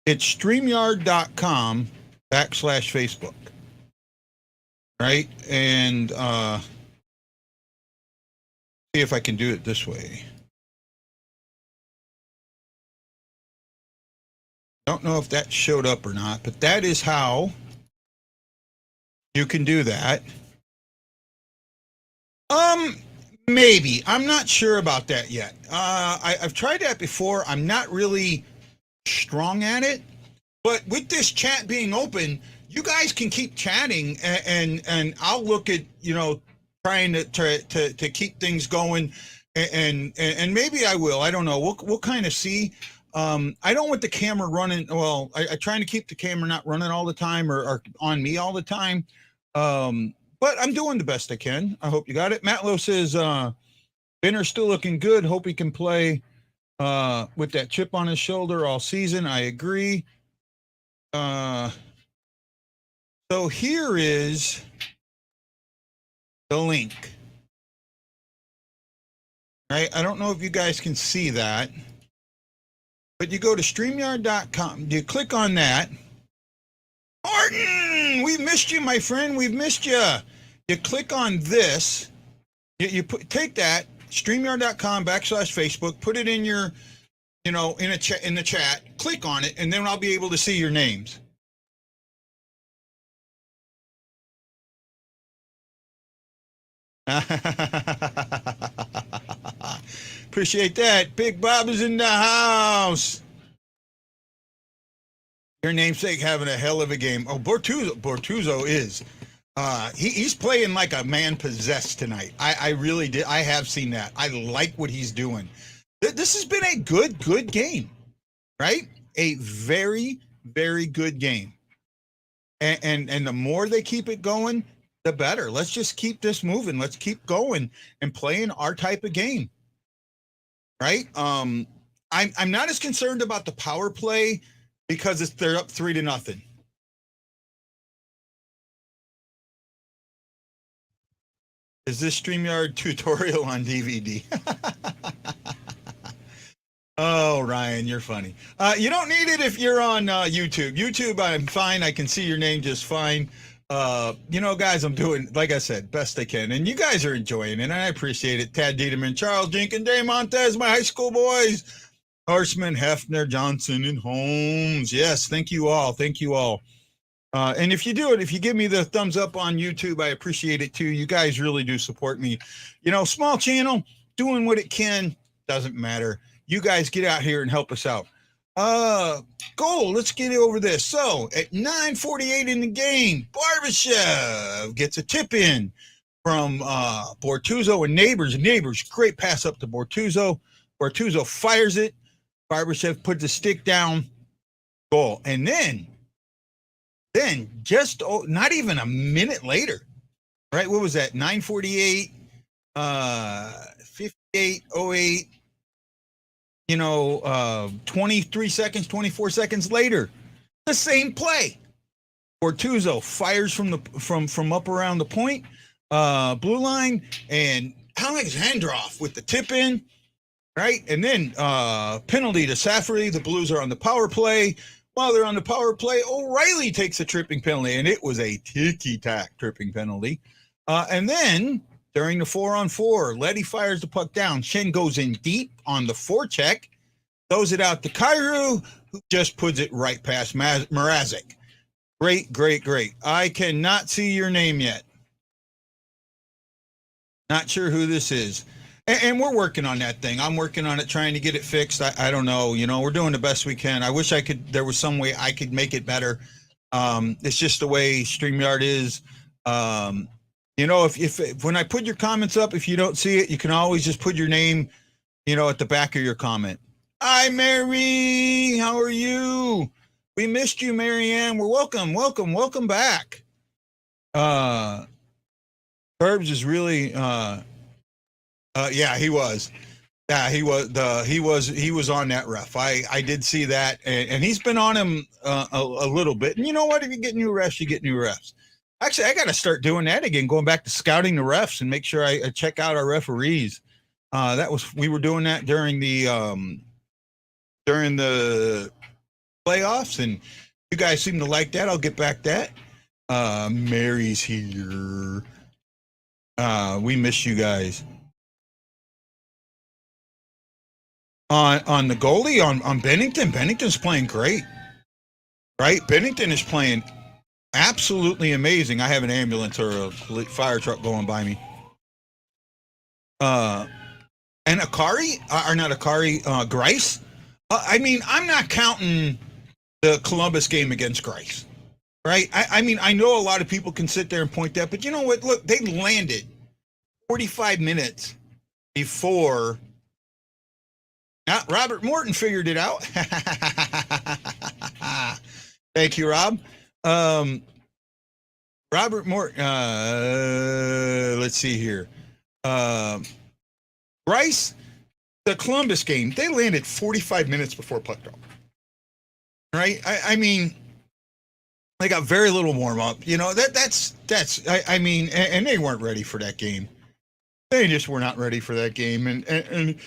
S2: It's StreamYard.com/Facebook, right? And see if I can do it this way. Don't know if that showed up or not, but that is how you can do that. Maybe. I'm not sure about that yet. I've tried that before. I'm not really strong at it, but with this chat being open, you guys can keep chatting, and I'll look at trying to keep things going, and maybe I will. I don't know. We'll kind of see. I don't want the camera running. Well, I trying to keep the camera not running all the time or on me all the time. But I'm doing the best I can. I hope you got it. Matlow says, Benner's still looking good. Hope he can play with that chip on his shoulder all season. I agree. So here is the link. Right? I don't know if you guys can see that. But you go to StreamYard.com. You click on that. Martin, we've missed you, my friend. We've missed you. You click on this. You take that, StreamYard.com/Facebook, put it in your, in the chat. Click on it, and then I'll be able to see your names. Appreciate that. Big Bob is in the house. Your namesake having a hell of a game. Oh, Bortuzzo is. He's playing like a man possessed tonight. I really did. I have seen that. I like what he's doing. This has been a good game, right? A very, very good game. And the more they keep it going, the better. Let's just keep this moving. Let's keep going and playing our type of game. Right? I'm not as concerned about the power play because they're up 3-0. Is this StreamYard tutorial on DVD? Oh, Ryan, you're funny. You don't need it if you're on YouTube. YouTube, I'm fine. I can see your name just fine. Guys, I'm doing, like I said, best I can. And you guys are enjoying it, and I appreciate it. Tad Dieterman, Charles Jenkins, Dave Montez, my high school boys. Horseman, Hefner, Johnson, and Holmes. Yes, thank you all. Thank you all. And if you do it, if you give me the thumbs up on YouTube, I appreciate it too. You guys really do support me. Small channel, doing what it can, doesn't matter. You guys get out here and help us out. Goal, let's get over this. So at 9:48 in the game, Barbashev gets a tip in from Bortuzzo and Neighbors. Neighbors, great pass up to Bortuzzo. Bortuzzo fires it. Barbashev puts the stick down. Goal. And then just not even a minute later, right? What was that? 9:48, 58:08. 23 seconds, 24 seconds later, the same play. Bortuzzo fires from up around the point, blue line, and Alexandrov with the tip in, right? And then penalty to Saffery. The Blues are on the power play. While they're on the power play, O'Reilly takes a tripping penalty, and it was a ticky-tack tripping penalty. And then during the 4-on-4, Leddy fires the puck down. Shen goes in deep on the forecheck, throws it out to Kyrou, who just puts it right past Mrazek. Great. I cannot see your name yet. Not sure who this is. And we're working on that thing. I'm working on it, trying to get it fixed. I don't know. We're doing the best we can. I wish there was some way I could make it better. It's just the way StreamYard is. If when I put your comments up, if you don't see it, you can always just put your name, at the back of your comment. Hi, Mary. How are you? We missed you, Marianne. We're welcome back. Herbs is really, yeah, he was. Yeah, he was on that ref. I did see that, and he's been on him a little bit. And you know what? If you get new refs, you get new refs. Actually, I got to start doing that again, going back to scouting the refs and make sure I check out our referees. We were doing that during the playoffs, and you guys seem to like that. I'll get back to that. Mary's here. We miss you guys. On the goalie, on Bennington. Bennington's playing great, right? Bennington is playing absolutely amazing. I have an ambulance or a fire truck going by me. And Grice. I'm not counting the Columbus game against Grice, right? I know a lot of people can sit there and point that, but you know what? Look, they landed 45 minutes before. Robert Morton figured it out. Thank you, Rob. Robert Morton. Let's see here. Bryce, the Columbus game, they landed 45 minutes before puck drop. Right? They got very little warm up. And they weren't ready for that game. They just were not ready for that game. And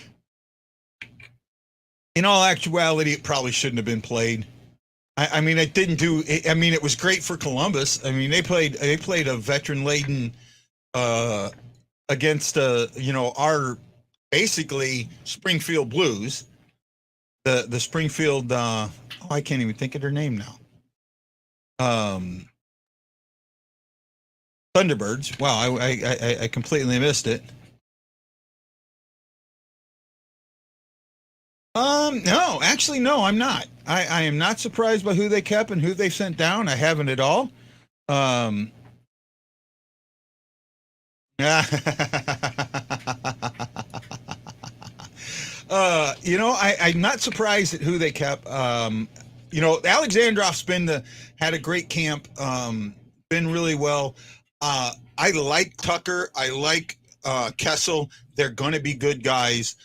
S2: in all actuality, it probably shouldn't have been played. It was great for Columbus. They played a veteran-laden against our basically Springfield Blues. The Springfield I can't even think of their name now. Thunderbirds. Wow, I completely missed it. No, actually, no, I'm not. I am not surprised by who they kept and who they sent down. I haven't at all. I'm not surprised at who they kept. Alexandrov's had a great camp, been really well. I like Tucker. I like Kessel. They're going to be good guys.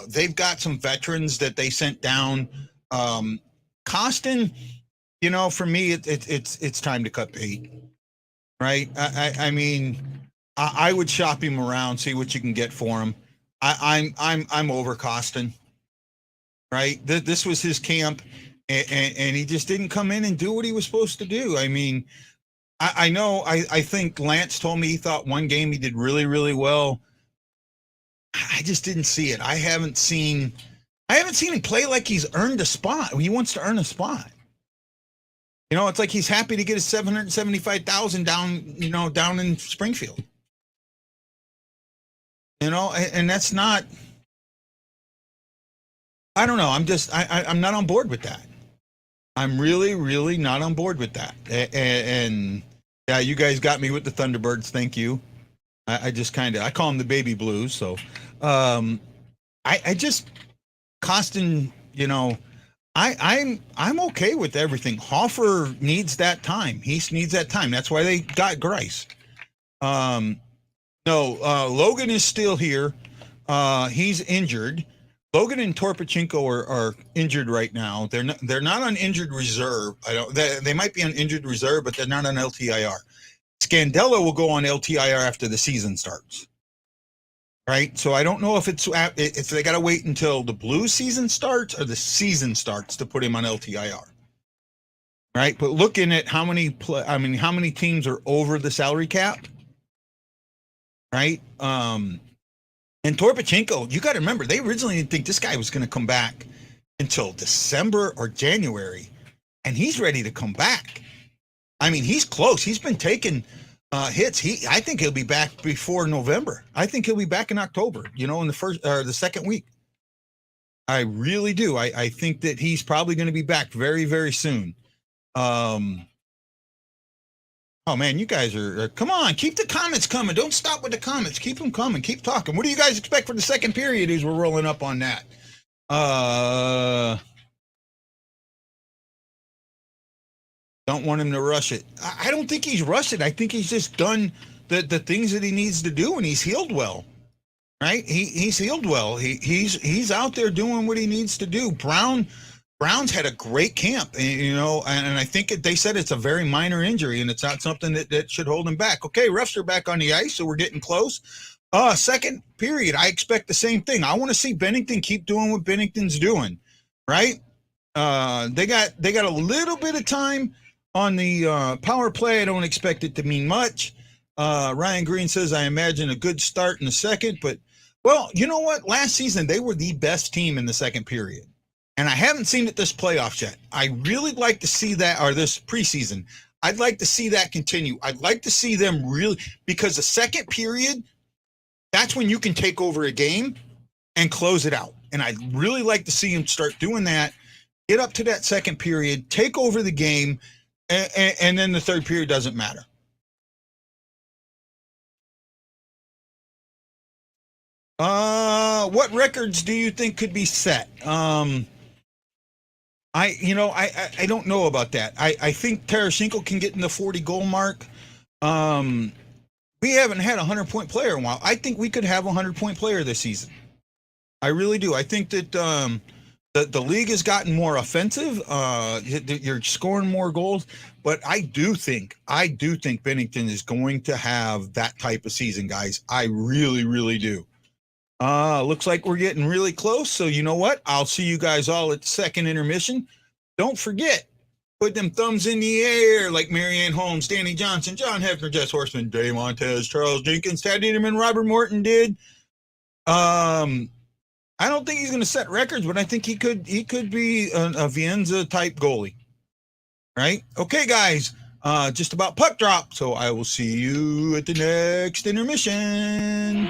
S2: They've got some veterans that they sent down. Kostin, for me, it's time to cut bait, right? I would shop him around, see what you can get for him. I'm over Kostin, right? This was his camp, and he just didn't come in and do what he was supposed to do. I think Lance told me he thought one game he did really, really well. I just didn't see it. I haven't seen him play like he's earned a spot. He wants to earn a spot. It's like he's happy to get his $775,000 down in Springfield. And that's not. I don't know. I'm not on board with that. I'm really, really not on board with that. And yeah, you guys got me with the Thunderbirds. Thank you. I call them the baby blues. So, Kostin, I'm okay with everything. Hoffer needs that time. He needs that time. That's why they got Grice. Logan is still here. He's injured. Logan and Torpachenko are injured right now. They're not on injured reserve. They might be on injured reserve, but they're not on LTIR. Scandella will go on LTIR after the season starts. Right? So I don't know if they got to wait until the Blues season starts or the season starts to put him on LTIR. Right? But looking at how many teams are over the salary cap, right? And Torpachenko, you got to remember, they originally didn't think this guy was going to come back until December or January, and he's ready to come back. I mean, he's close. He's been taking hits. I think he'll be back before November. I think he'll be back in October, in the first or the second week. I really do. I think that he's probably going to be back very, very soon. Oh man, you guys are come on, keep the comments coming. Don't stop with the comments. Keep them coming. Keep talking. What do you guys expect for the second period as we're rolling up on that? Don't want him to rush it. I don't think he's rushed it. I think he's just done the things that he needs to do, and he's healed well. Right? He's healed well. He's out there doing what he needs to do. Brown's had a great camp, and I think they said it's a very minor injury, and it's not something that should hold him back. Okay, refs are back on the ice, so we're getting close. Second period, I expect the same thing. I want to see Bennington keep doing what Bennington's doing, right? They got a little bit of time on the power play. I don't expect it to mean much. Ryan Green says, I imagine a good start in the second, but, well, you know what? Last season, they were the best team in the second period. And I haven't seen it this playoffs yet. I really like to see that, or this preseason. I'd like to see that continue. I'd like to see them really, because the second period, that's when you can take over a game and close it out. And I'd really like to see them start doing that, get up to that second period, take over the game, and then the third period doesn't matter. What records do you think could be set? I don't know about that. I think Tarasenko can get in the 40 goal mark. We haven't had a 100-point player in a while. I think we could have a 100-point player this season. I really do. I think that the league has gotten more offensive. You're scoring more goals, but I do think Bennington is going to have that type of season, guys. I really, really do. Looks like we're getting really close. So you know what? I'll see you guys all at the second intermission. Don't forget, put them thumbs in the air like Marianne Holmes, Danny Johnson, John Hefner, Jess Horseman, Dave Montez, Charles Jenkins, Tad Edelman, Robert Morton did. I don't think he's going to set records, but I think he could be a Vienza type goalie. Right? Okay, guys. Just about puck drop. So I will see you at the next intermission.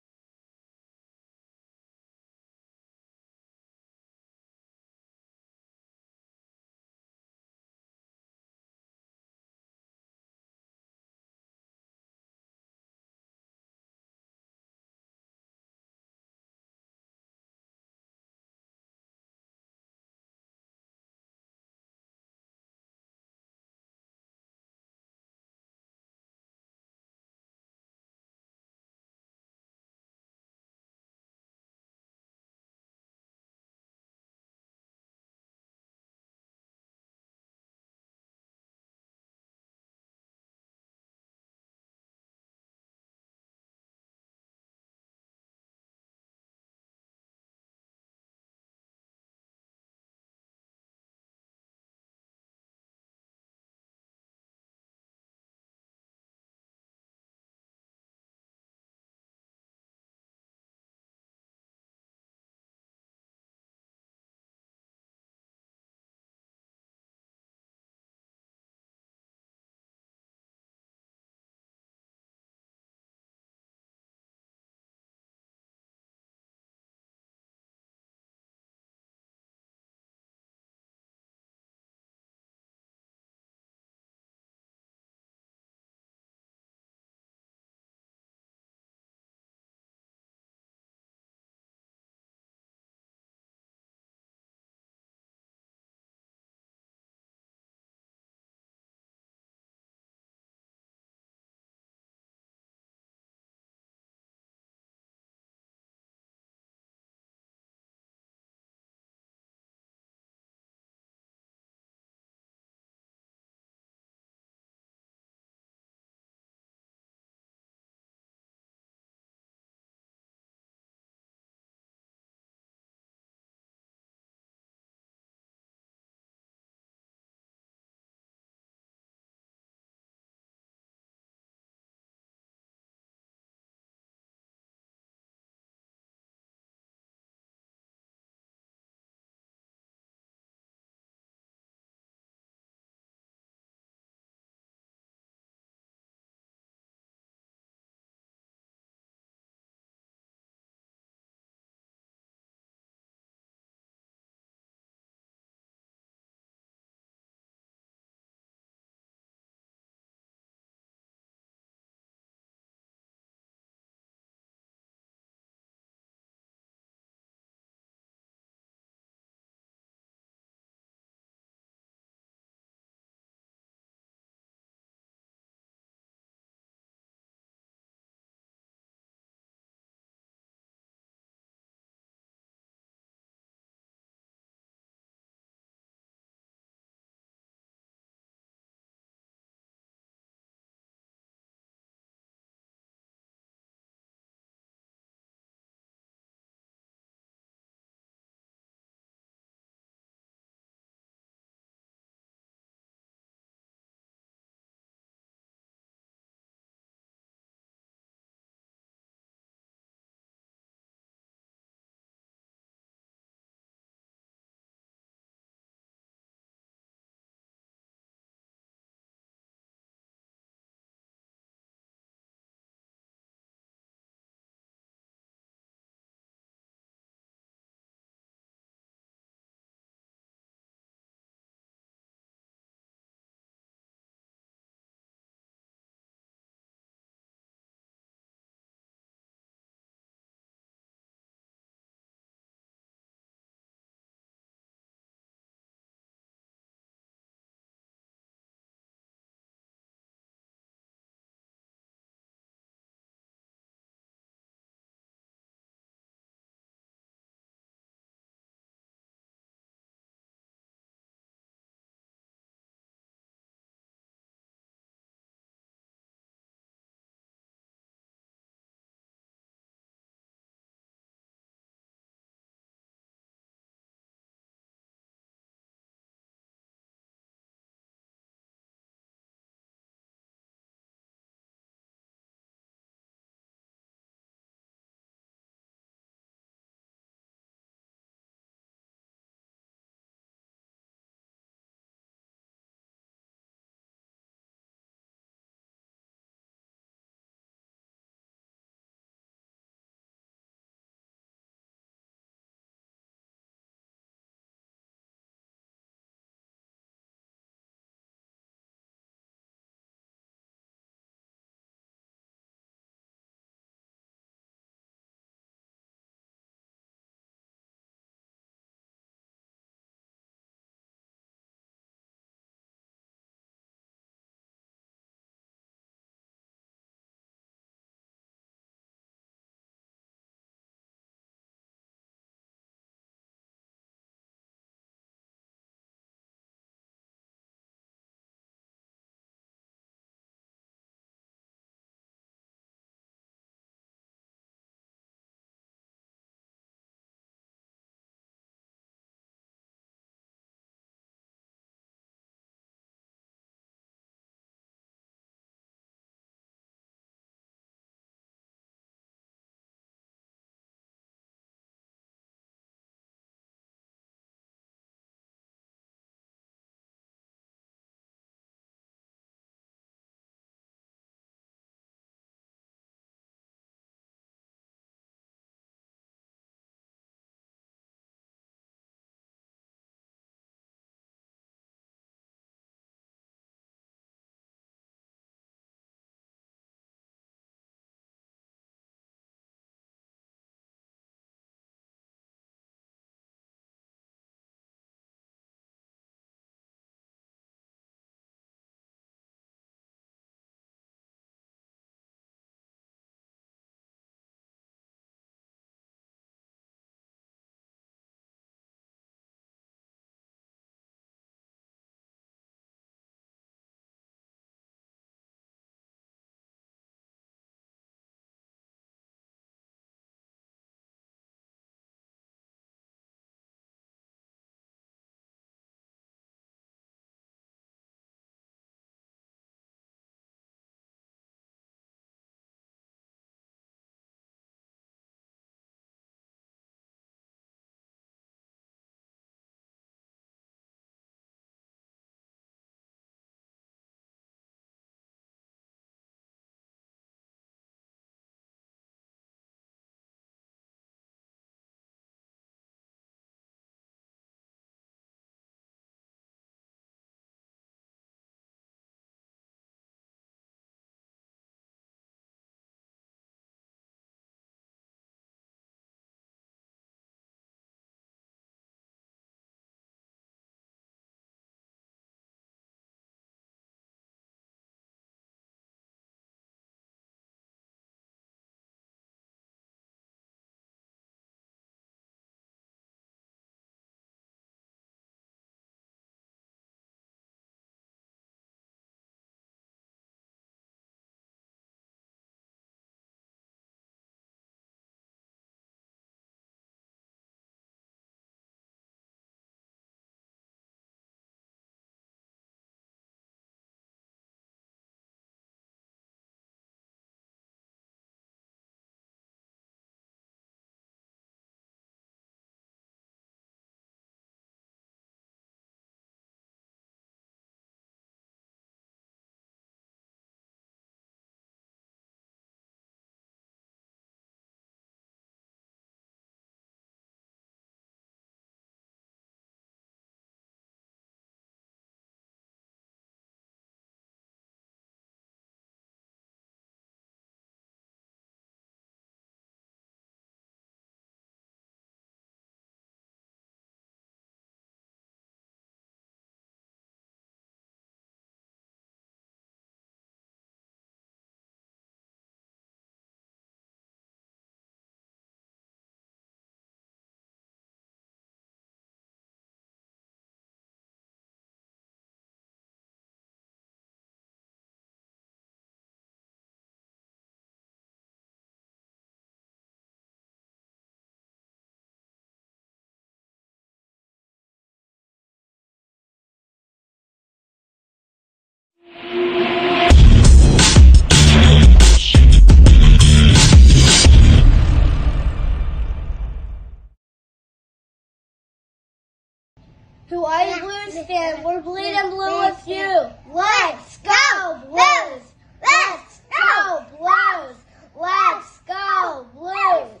S3: Hawaii Blues fan, we're bleeding blue with you. Let's go Blues! Let's go Blues! Let's go Blues!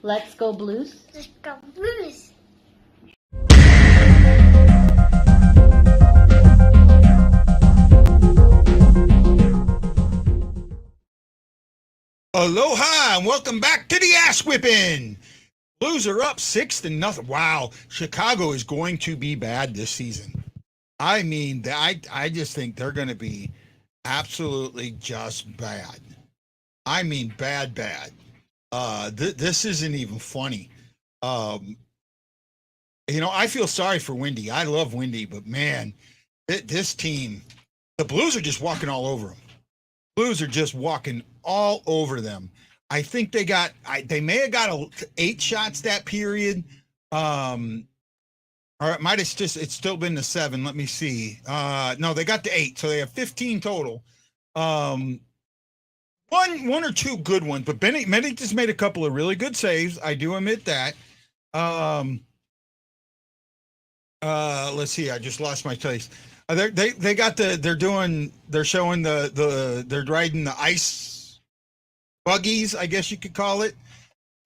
S4: Let's go Blues.
S3: Let's go Blues!
S2: Aloha and welcome back to the ass whipping. Blues are up 6-0. Wow, Chicago is going to be bad this season. I mean, I just think they're going to be absolutely just bad. I mean, bad. This isn't even funny. You know, I feel sorry for Wendy. I love Wendy, but man, this team, the Blues are just walking all over them. Blues are just walking all over them. I think they may have got 8 shots that period. Or it might have it's still been the 7. Let me see. No, they got the 8, so they have 15 total. One or two good ones, but Bennett just made a couple of really good saves. I do admit that. Let's see. I just lost my place. They're showing they're riding the ice buggies, I guess you could call it,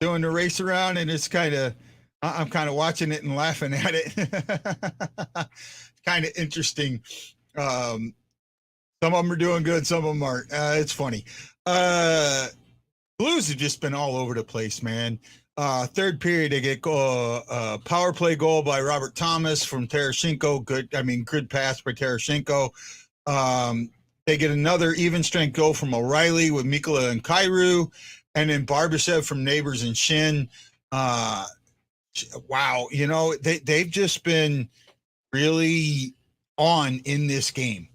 S2: doing the race around, and it's I'm kind of watching it and laughing at it. Kind of interesting. Some of them are doing good, some of them aren't. It's funny. Blues have just been all over the place, man. Third period, they get a power play goal by Robert Thomas from Tarasenko. Good pass by Tarasenko. They get another even strength goal from O'Reilly with Mikkola and Kyrou, and then Barbashev from Neighbors and Shin. Wow, you know, they've just been really on in this game.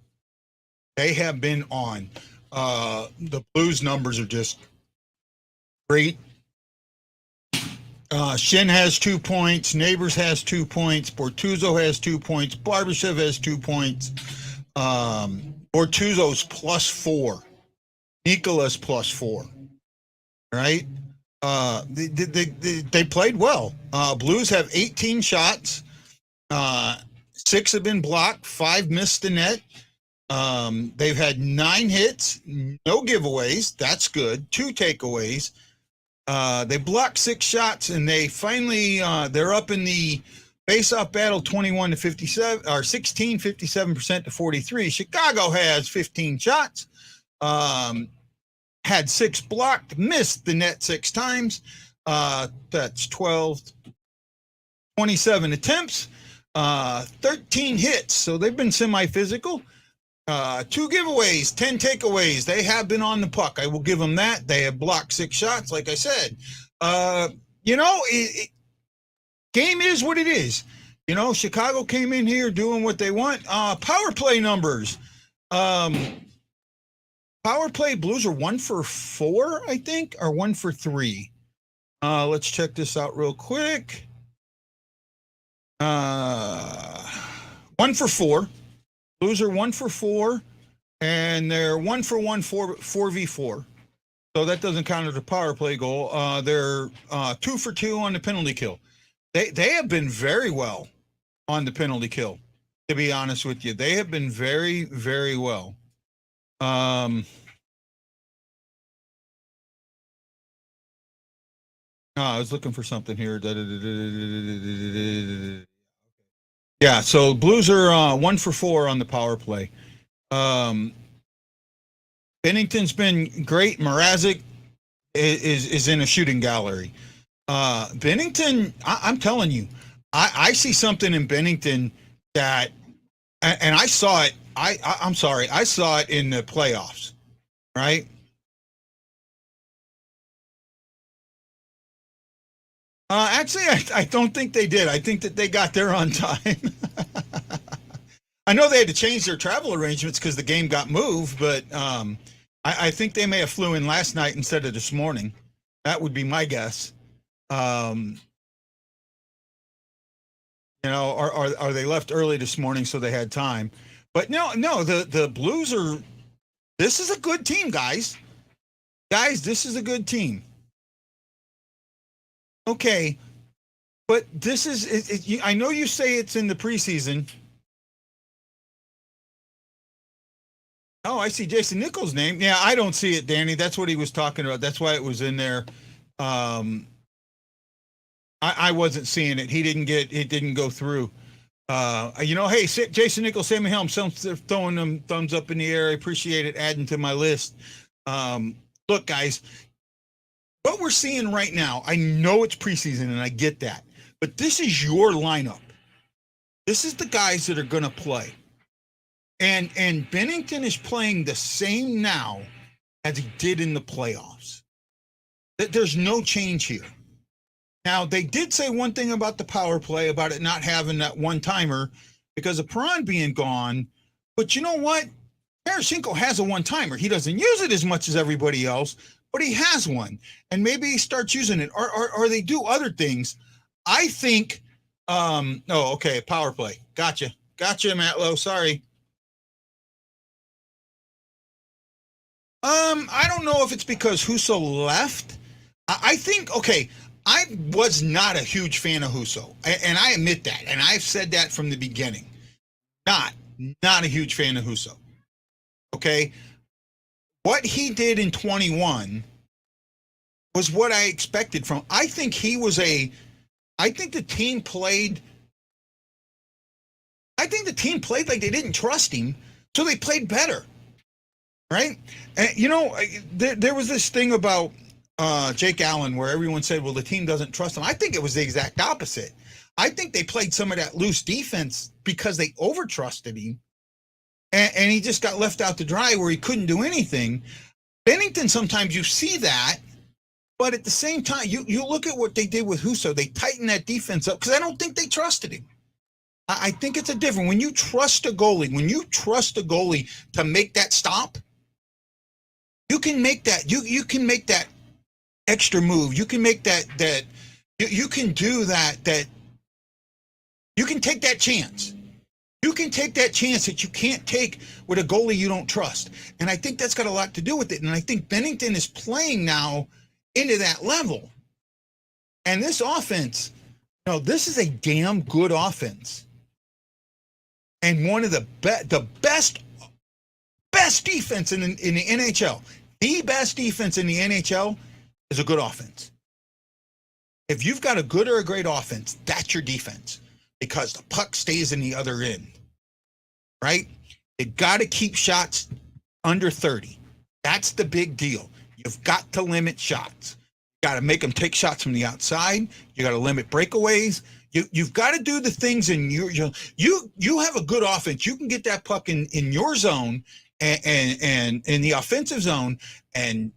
S2: They have been on. The Blues numbers are just great. Shin has 2 points. Neighbors has 2 points. Bortuzzo has 2 points. Barbashev has 2 points. Bortuzzo's +4. Nikola's +4. Right? They played well. Blues have 18 shots. 6 have been blocked. 5 missed the net. They've had 9 hits. No giveaways. That's good. 2 takeaways. They blocked 6 shots, and they finally they're up in the face-off battle 21-57 or 16, 57% to 43. Chicago has 15 shots, had 6 blocked, missed the net 6 times. That's 12, 27 attempts, 13 hits. So they've been semi-physical. 2 giveaways, 10 takeaways. They have been on the puck. I will give them that. They have blocked 6 shots, like I said. You know, game is what it is. You know, Chicago came in here doing what they want. Power play numbers. Power play, Blues are 1 for 4, I think, or 1 for 3. Let's check this out real quick. 1 for 4. Blues are 1 for 4, and they're 1 for 1 4v4. So that doesn't count as a power play goal. They're 2 for 2 on the penalty kill. They have been very well on the penalty kill, to be honest with you. They have been very, very well. I was looking for something here. Yeah, so Blues are 1 for 4 on the power play. Bennington's been great. Mrazek is in a shooting gallery. Bennington, I'm telling you, I see something in Bennington that, and I saw it. I'm sorry, I saw it in the playoffs, right? Actually, I don't think they did. I think that they got there on time. I know they had to change their travel arrangements because the game got moved, but I think they may have flew in last night instead of this morning. That would be my guess. You know, or they left early this morning so they had time. But no, the Blues are. This is a good team, guys. Guys, this is a good team. Okay, But this is, I know you say it's in the preseason. Oh, I see Jason Nichols' name. Yeah, I don't see it, Danny. That's what he was talking about. That's why it was in there. I wasn't seeing it. It didn't go through. Hey, Jason Nichols, Sammy Helm, throwing them thumbs up in the air. I appreciate it. Adding to my list. Look, guys, what we're seeing right now, I know it's preseason and I get that, but this is your lineup. This is the guys that are going to play. And Binnington is playing the same now as he did in the playoffs. There's no change here. Now, they did say one thing about the power play, about it not having that one-timer because of Perron being gone. But you know what? Tarasenko has a one-timer. He doesn't use it as much as everybody else, but he has one. And maybe he starts using it, or they do other things. I think, power play. Gotcha, Matlow. Sorry. I don't know if it's because Husso left. I think, I was not a huge fan of Husso, and I admit that, and I've said that from the beginning. Not a huge fan of Husso. Okay? What he did in 21 was what I expected from. I think the team played like they didn't trust him, so they played better. Right? And, there was this thing about Jake Allen where everyone said, well, the team doesn't trust him. I think it was the exact opposite. I think they played some of that loose defense because they over-trusted him, and he just got left out to dry where he couldn't do anything. Binnington, sometimes you see that, but at the same time, you look at what they did with Husso. They tightened that defense up because I don't think they trusted him. I think it's a different. When you trust a goalie to make that stop, you can make that. You can make that extra move. You can make that you can do that you can take that chance. You can take that chance that you can't take with a goalie you don't trust. And I think that's got a lot to do with it. And I think Binnington is playing now into that level. And this offense, this is a damn good offense. And one of the best defense in the NHL. The best defense in the NHL is a good offense. If you've got a good or a great offense, that's your defense because the puck stays in the other end, right? You got to keep shots under 30. That's the big deal. You've got to limit shots. You got to make them take shots from the outside. You got to limit breakaways. You've got to do the things in you have a good offense. You can get that puck in your zone and in the offensive zone and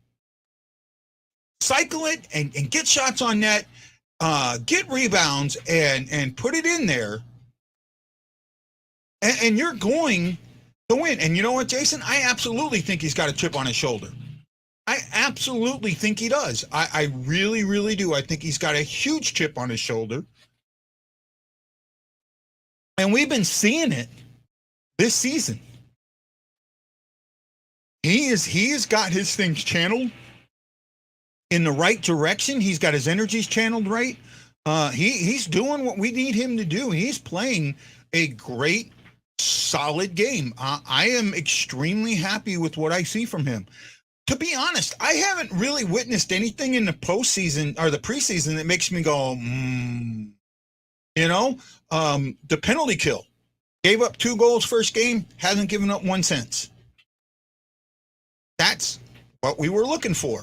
S2: cycle it and get shots on net, get rebounds and put it in there. And you're going to win. And you know what, Jason? I absolutely think he's got a chip on his shoulder. I absolutely think he does. I really, really do. I think he's got a huge chip on his shoulder. And we've been seeing it this season. He has got his things channeled in the right direction. He's got his energies channeled right. He's doing what we need him to do. He's playing a great, solid game. I am extremely happy with what I see from him. To be honest, I haven't really witnessed anything in the postseason or the preseason that makes me go, the penalty kill. Gave up 2 goals first game, hasn't given up 1 since. That's what we were looking for.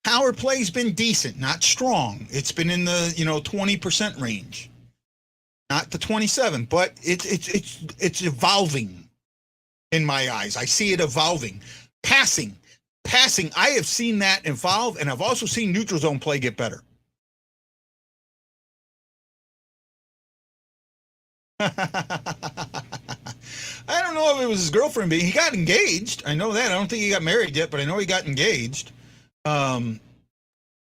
S2: Power play's been decent, not strong. It's been in the 20% range, not the 27, but it's evolving in my eyes. I see it evolving. Passing. I have seen that evolve, and I've also seen neutral zone play get better. I don't know if it was his girlfriend, but he got engaged. I know that. I don't think he got married yet, but I know he got engaged.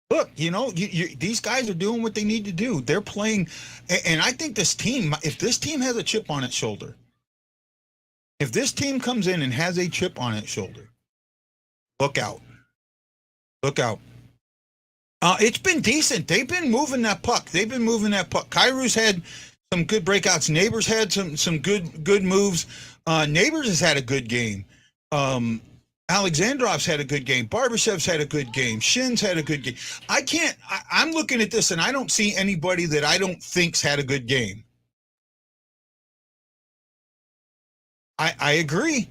S2: Look, these guys are doing what they need to do. They're playing, and I think this team, if this team has a chip on its shoulder, if this team comes in and has a chip on its shoulder, look out. Look out. It's been decent. They've been moving that puck. Kairu's had some good breakouts. Neighbors had some good moves. Neighbors has had a good game. Alexandrov's had a good game. Barbashev's had a good game. Shin's had a good game. I'm looking at this and I don't see anybody that I don't think's had a good game. I agree.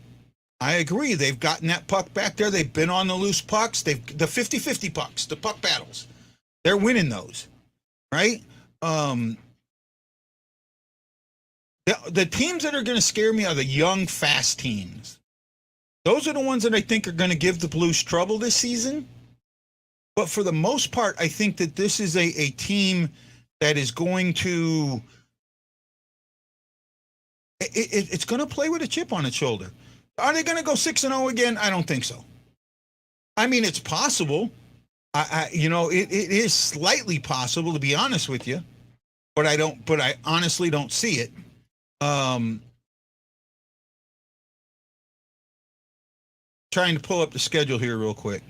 S2: They've gotten that puck back there. They've been on the loose pucks. The 50-50 pucks, the puck battles. They're winning those, right? The teams that are going to scare me are the young, fast teams. Those are the ones that I think are going to give the Blues trouble this season. But for the most part, I think that this is a team that is going to it's going to play with a chip on its shoulder. Are they going to go 6-0 again? I don't think so. I mean, it's possible. It is slightly possible, to be honest with you, but I honestly don't see it. Trying to pull up the schedule here real quick.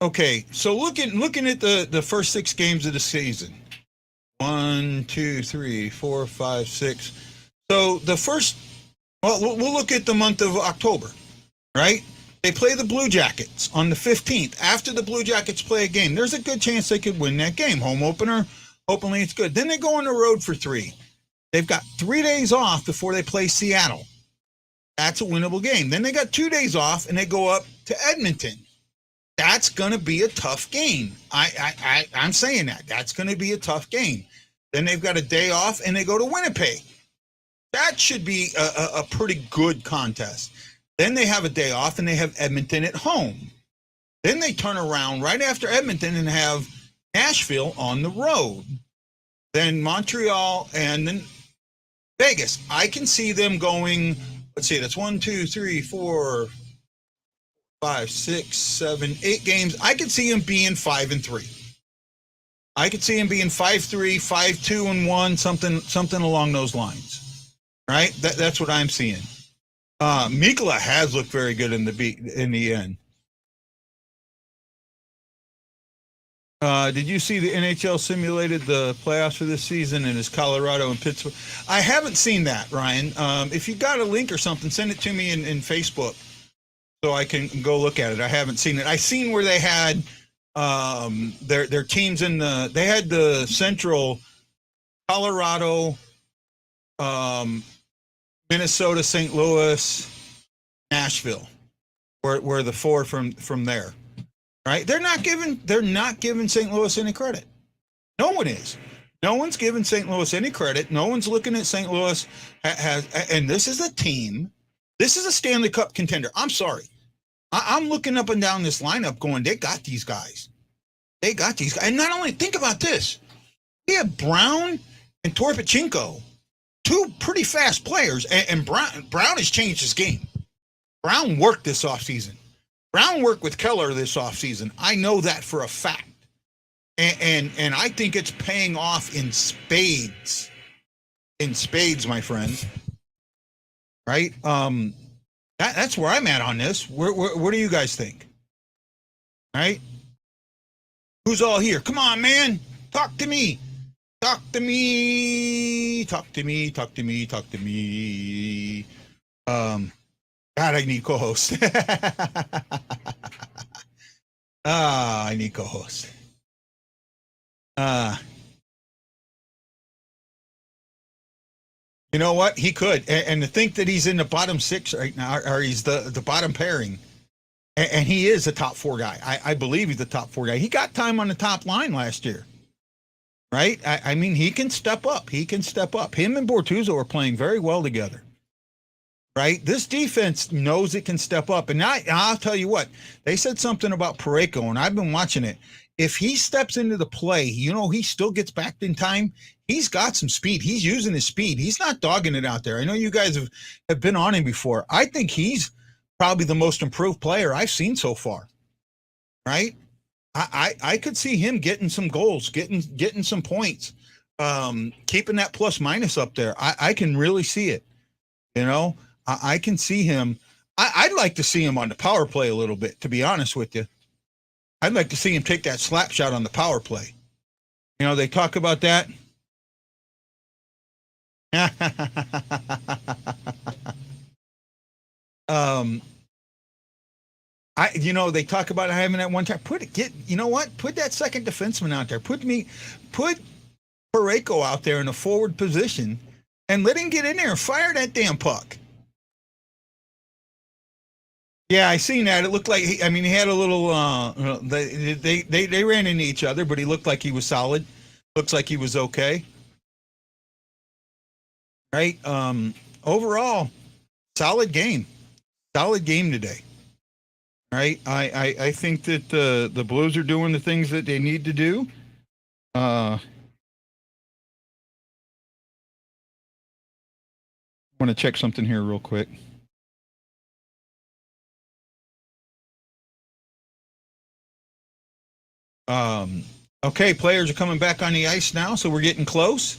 S2: Okay, so looking at the first 6 games of the season. 1, 2, 3, 4, 5, 6. So the first, we'll look at the month of October, right? They play the Blue Jackets on the 15th. After the Blue Jackets play a game, there's a good chance they could win that game. Home opener, hopefully it's good. Then they go on the road for 3. They've got 3 days off before they play Seattle. That's a winnable game. Then they got 2 days off and they go up to Edmonton. That's going to be a tough game. I'm saying that. That's going to be a tough game. Then they've got a day off and they go to Winnipeg. That should be a pretty good contest. Then they have a day off and they have Edmonton at home. Then they turn around right after Edmonton and have Nashville on the road. Then Montreal and then Vegas. I can see them going, let's see, that's 1, 2, 3, 4, 5, 6, 7, 8 games. I could see him being 5-3. I could see him being 5-3, 5-2-1, something along those lines. Right? That's what I'm seeing. Mikkola has looked very good in the end. Did you see the NHL simulated the playoffs for this season and is Colorado and Pittsburgh? I haven't seen that, Ryan. If you got a link or something, send it to me in Facebook so I can go look at it. I haven't seen it. I seen where they had their teams they had the Central, Colorado, Minnesota, St. Louis, Nashville, were the 4 from there. Right? They're not giving St. Louis any credit. No one is. No one's giving St. Louis any credit. No one's looking at St. Louis and this is a team. This is a Stanley Cup contender. I'm sorry. I'm looking up and down this lineup going, they got these guys. And not only, think about this. We have Brown and Torpachenko, 2 pretty fast players, and Brown has changed his game. Brown worked this offseason. Brown worked with Keller this offseason. I know that for a fact. And I think it's paying off in spades. In spades, my friend. Right? That's where I'm at on this. What do you guys think? Right? Who's all here? Come on, man. Talk to me. Talk to me. Talk to me. Talk to me. Talk to me. God, I need co-host. I need co-host. You know what? He could. And to think that he's in the bottom 6 right now, or he's the bottom pairing, and he is a top 4 guy. I believe he's the top 4 guy. He got time on the top line last year. Right? I mean, he can step up. Him and Bortuzzo are playing very well together. Right? This defense knows it can step up. And I'll tell you what, they said something about Parayko, and I've been watching it. If he steps into the play, he still gets back in time. He's got some speed. He's using his speed. He's not dogging it out there. I know you guys have been on him before. I think he's probably the most improved player I've seen so far. Right? I could see him getting some goals, getting some points, keeping that plus minus up there. I can really see it. You know, I can see him. I'd like to see him on the power play a little bit, to be honest with you. I'd like to see him take that slap shot on the power play. You know, they talk about that. They talk about having that one time. You know what? Put that second defenseman out there. Put Parayko out there in a forward position and let him get in there and fire that damn puck. Yeah, I seen that. It looked like he had a little. They ran into each other, but he looked like he was solid. Looks like he was okay. Right. Overall, solid game. Solid game today. Right. I think that the Blues are doing the things that they need to do. I want to check something here real quick. Okay, players are coming back on the ice now, so we're getting close.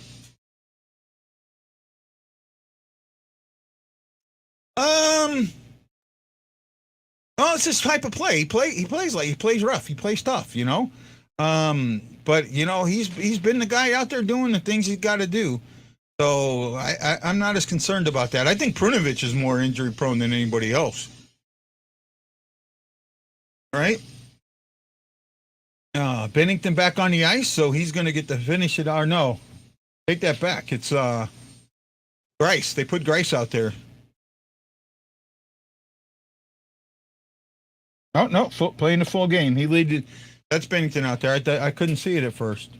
S2: Well, it's this type of play. He plays rough. He plays tough, you know. But you know, he's been the guy out there doing the things he's got to do. So I'm not as concerned about that. I think Prunovich is more injury prone than anybody else. Right? Bennington back on the ice, so he's going to get to finish it. Or no, take that back. It's Grice. They put Grice out there. Oh no, playing the full game. He leaded. That's Bennington out there. I couldn't see it at first.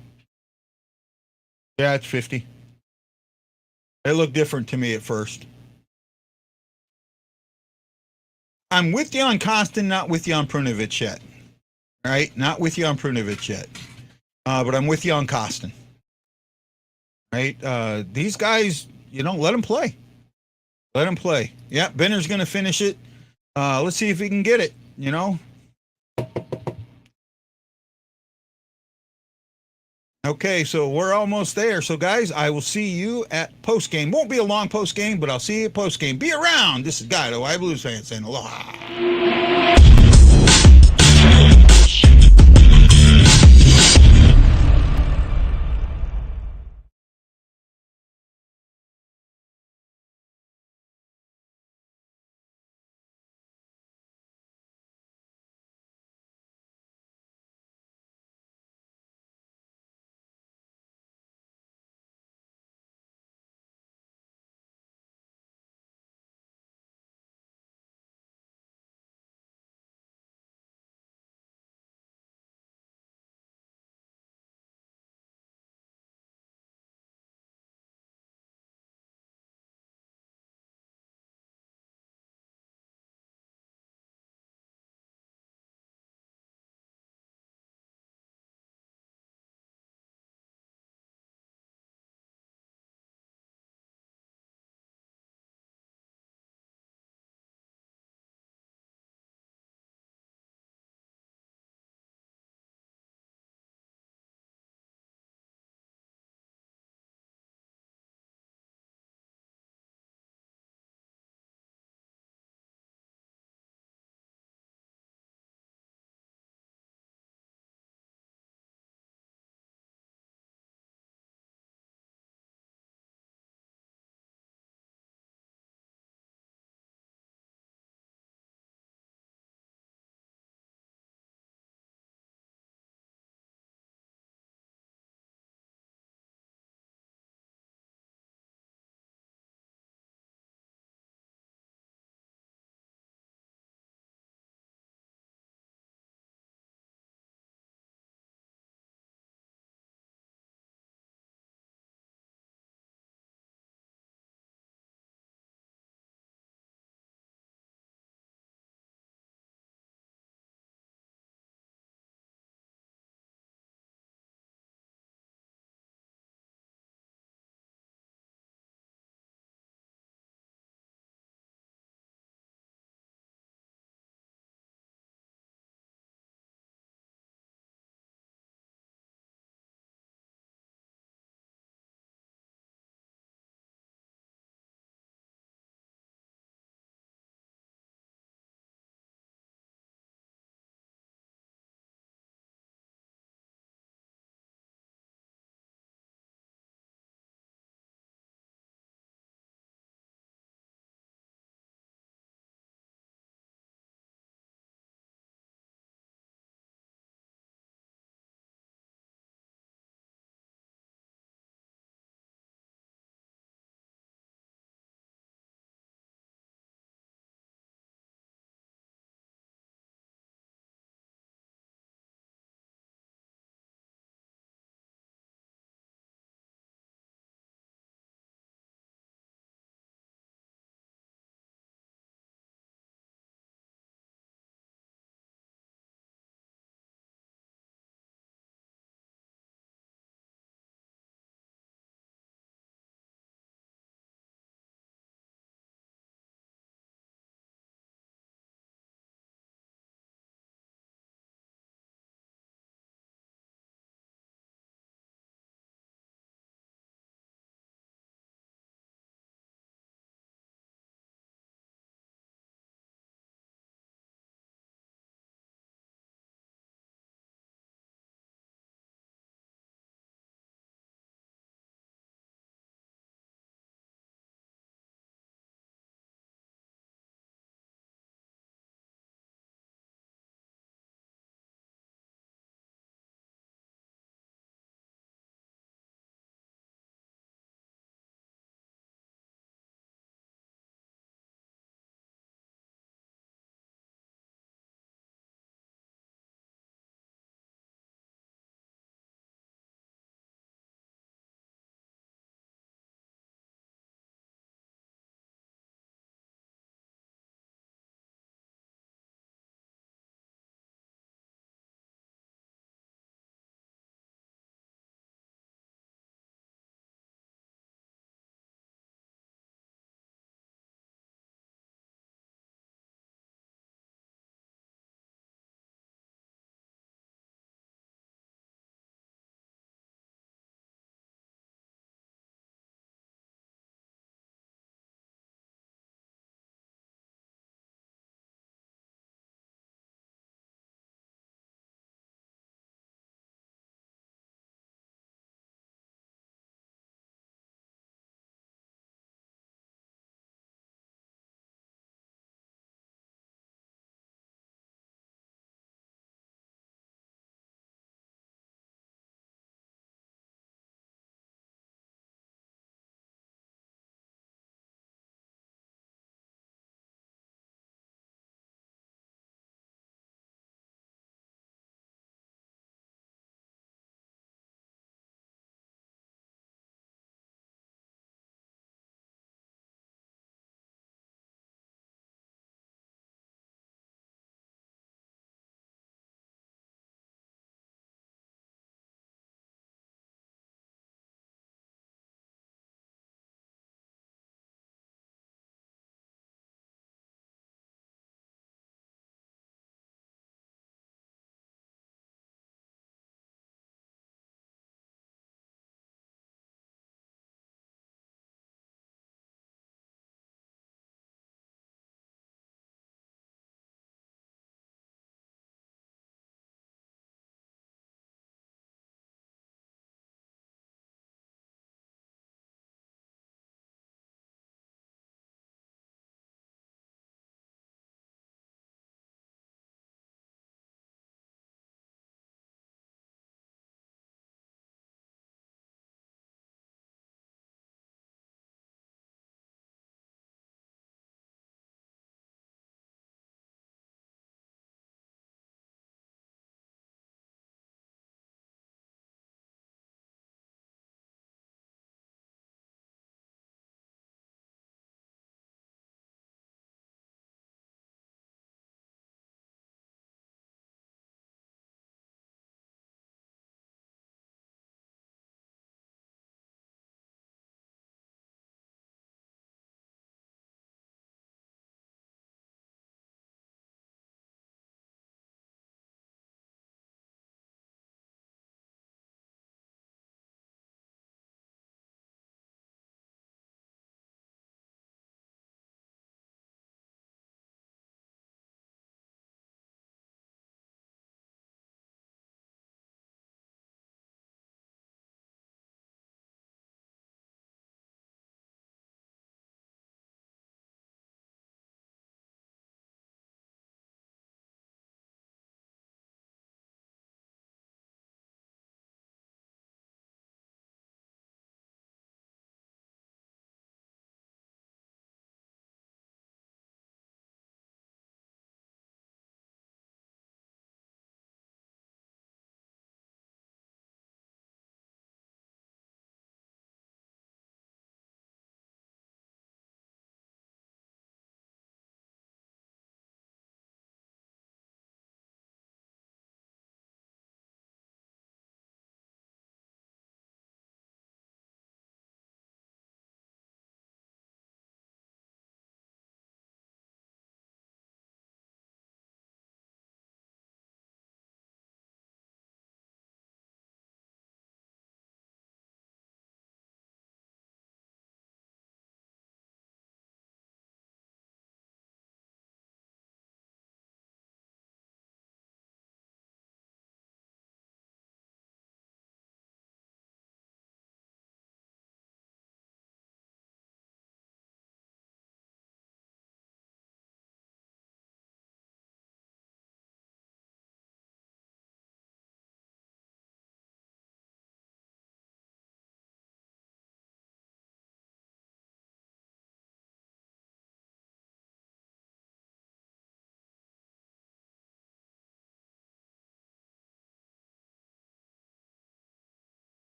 S2: Yeah, it's 50. It looked different to me at first. I'm with you on Kostin, not with you on Prunovich yet. All right, not with you on Prunovich yet. But I'm with you on Kostin. Right? These guys, you know, let them play. Let them play. Yeah, Benner's going to finish it. Let's see if he can get it, you know. Okay, so we're almost there. So, guys, I will see you at postgame. Won't be a long postgame, but I'll see you at postgame. Be around. This is Guy, the Why Blues fan, saying aloha.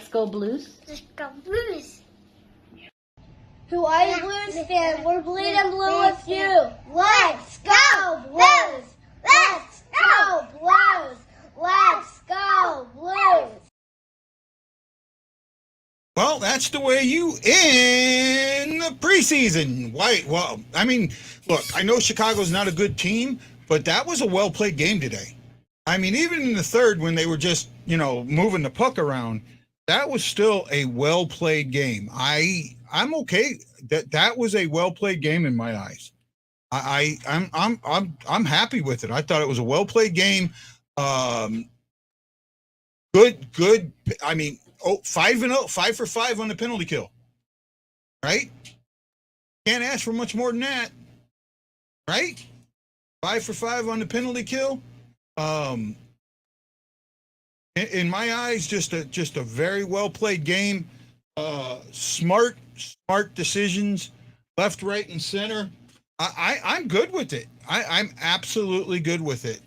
S4: go Blues.
S3: Let's go Blues. Who are you, Blues fan? We're bleeding blue with you. Let's go Blues. Let's go Blues. Let's go Blues.
S2: Well, that's the way you end the preseason. Why? Well, I mean, look, I know Chicago's not a good team, but that was a well-played game today. I mean, even in the third when they were just, moving the puck around, that was still a well-played game. I'm okay. That was a well-played game in my eyes. I'm happy with it. I thought it was a well-played game. Good. I mean, 5-0, 5 for 5 on the penalty kill. Right? Can't ask for much more than that. Right? 5 for 5 on the penalty kill. In my eyes, just a very well played game. Smart decisions, left, right, and center. I'm good with it. I'm absolutely good with it.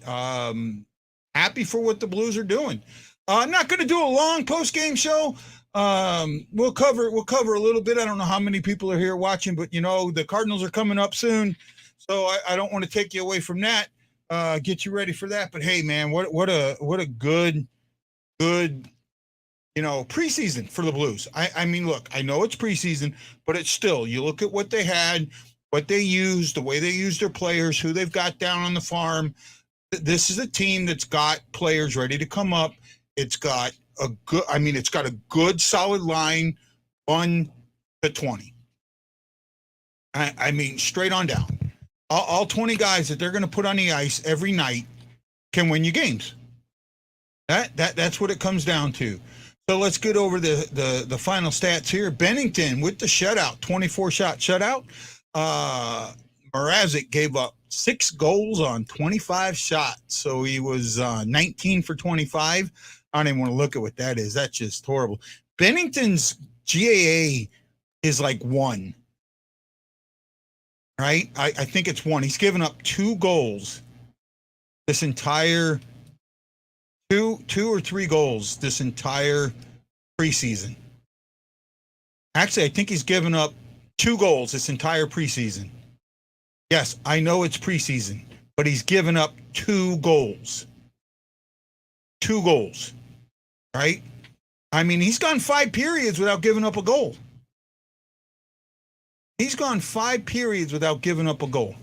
S2: Happy for what the Blues are doing. I'm not going to do a long post game show. We'll cover a little bit. I don't know how many people are here watching, but the Cardinals are coming up soon, so I don't want to take you away from that. Get you ready for that. But hey, man, what a good preseason for the Blues. I mean, look, I know it's preseason, but it's still, you look at what they had, what they used, the way they used their players, who they've got down on the farm. This is a team that's got players ready to come up. It's got a good solid line, 1 to 20. I mean, straight on down. All 20 guys that they're going to put on the ice every night can win you games. That's what it comes down to. So let's get over the final stats here. Bennington with the shutout, 24-shot shutout. Mrazek gave up 6 goals on 25 shots. So he was 19 for 25. I don't even want to look at what that is. That's just horrible. Bennington's GAA is like 1. Right? I think it's 1. He's given up 2 goals this entire two or 3 goals this entire preseason. Actually, I think he's given up 2 goals this entire preseason. Yes, I know it's preseason, but he's given up 2 goals. 2 goals. Right? I mean, he's gone 5 periods without giving up a goal. He's gone 5 periods without giving up a goal.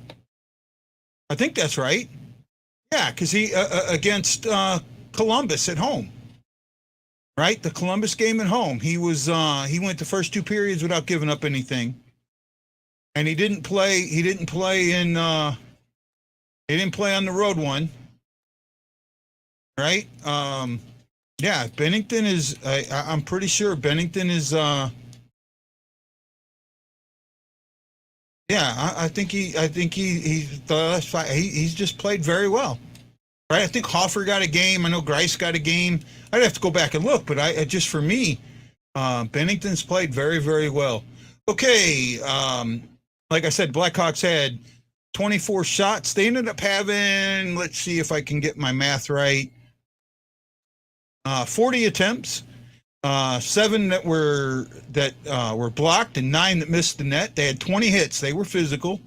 S2: I think that's right. Yeah, because he against Columbus at home. Right, the Columbus game at home. He went the first 2 periods without giving up anything, and he didn't play. He didn't play on the road one. Right. Yeah, Bennington is. I'm pretty sure Bennington is. Yeah, I think he's just played very well. Right, I think Hoffer got a game. I know Grice got a game. I'd have to go back and look, but just for me, Bennington's played very, very well. Okay, like I said, Blackhawks had 24 shots. They ended up having, let's see if I can get my math right, 40 attempts, 7 that were blocked, and 9 that missed the net. They had 20 hits. They were physical.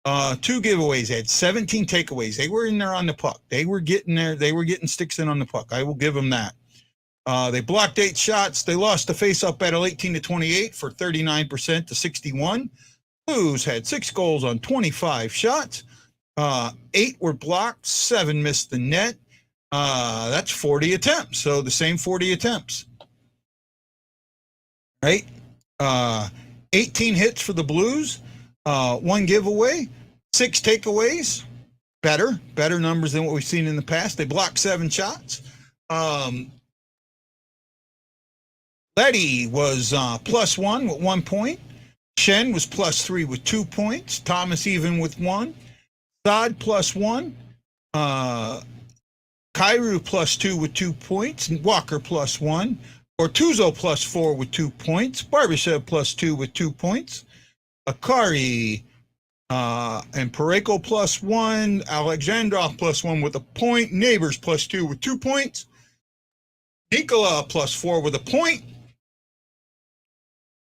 S2: 2 giveaways. They had 17 takeaways. They were in there on the puck. They were getting there. They were getting sticks in on the puck. I will give them that. They blocked 8 shots. They lost the face-up battle 18-28 for 39% to 61. Blues had 6 goals on 25 shots. 8 were blocked. 7 missed the net. That's 40 attempts. So the same 40 attempts. Right? 18 hits for the Blues. 1 giveaway. 6 takeaways. Better numbers than what we've seen in the past. They blocked 7 shots. Letty was +1 with 1 point. Shen was +3 with 2 points. Thomas even with 1. Saad +1. Kyrou +2 with 2 points. Walker +1. Ortuzzo +4 with 2 points. Barbashev +2 with 2 points. Akari and Pareko +1. Alexandrov +1 with a point. Neighbors +2 with 2 points. Nikola +4 with a point.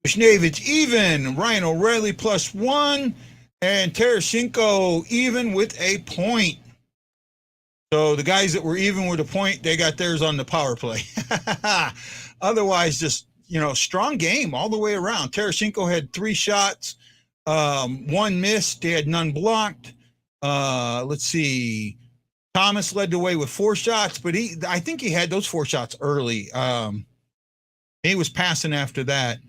S2: Bushnevich even. Ryan O'Reilly +1. And Tarasenko even with a point. So the guys that were even with a point, they got theirs on the power play. Otherwise, just, strong game all the way around. Tarasenko had 3 shots, 1 missed. They had none blocked. Let's see. Thomas led the way with 4 shots, but I think he had those 4 shots early. He was passing after that.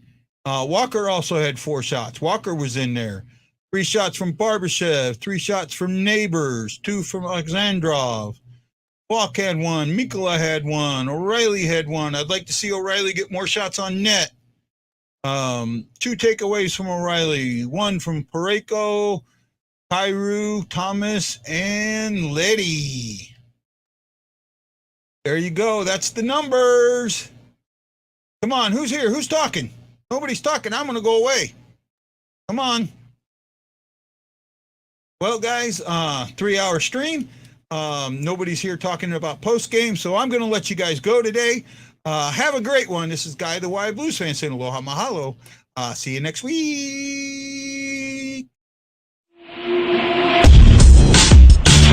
S2: Walker also had 4 shots. Walker was in there. 3 shots from Barbashev, 3 shots from Neighbors, 2 from Alexandrov. Walk had 1, Mikkola had 1, O'Reilly had 1. I'd like to see O'Reilly get more shots on net. 2 takeaways from O'Reilly, 1 from Parayko, Kyrou, Thomas, and Letty. There you go. That's the numbers. Come on, who's here? Who's talking? Nobody's talking. I'm going to go away. Come on. Well, guys, 3-hour stream. Nobody's here talking about post game, so I'm going to let you guys go today. Have a great one. This is Guy the Wild Blues fan saying aloha mahalo. See you next week.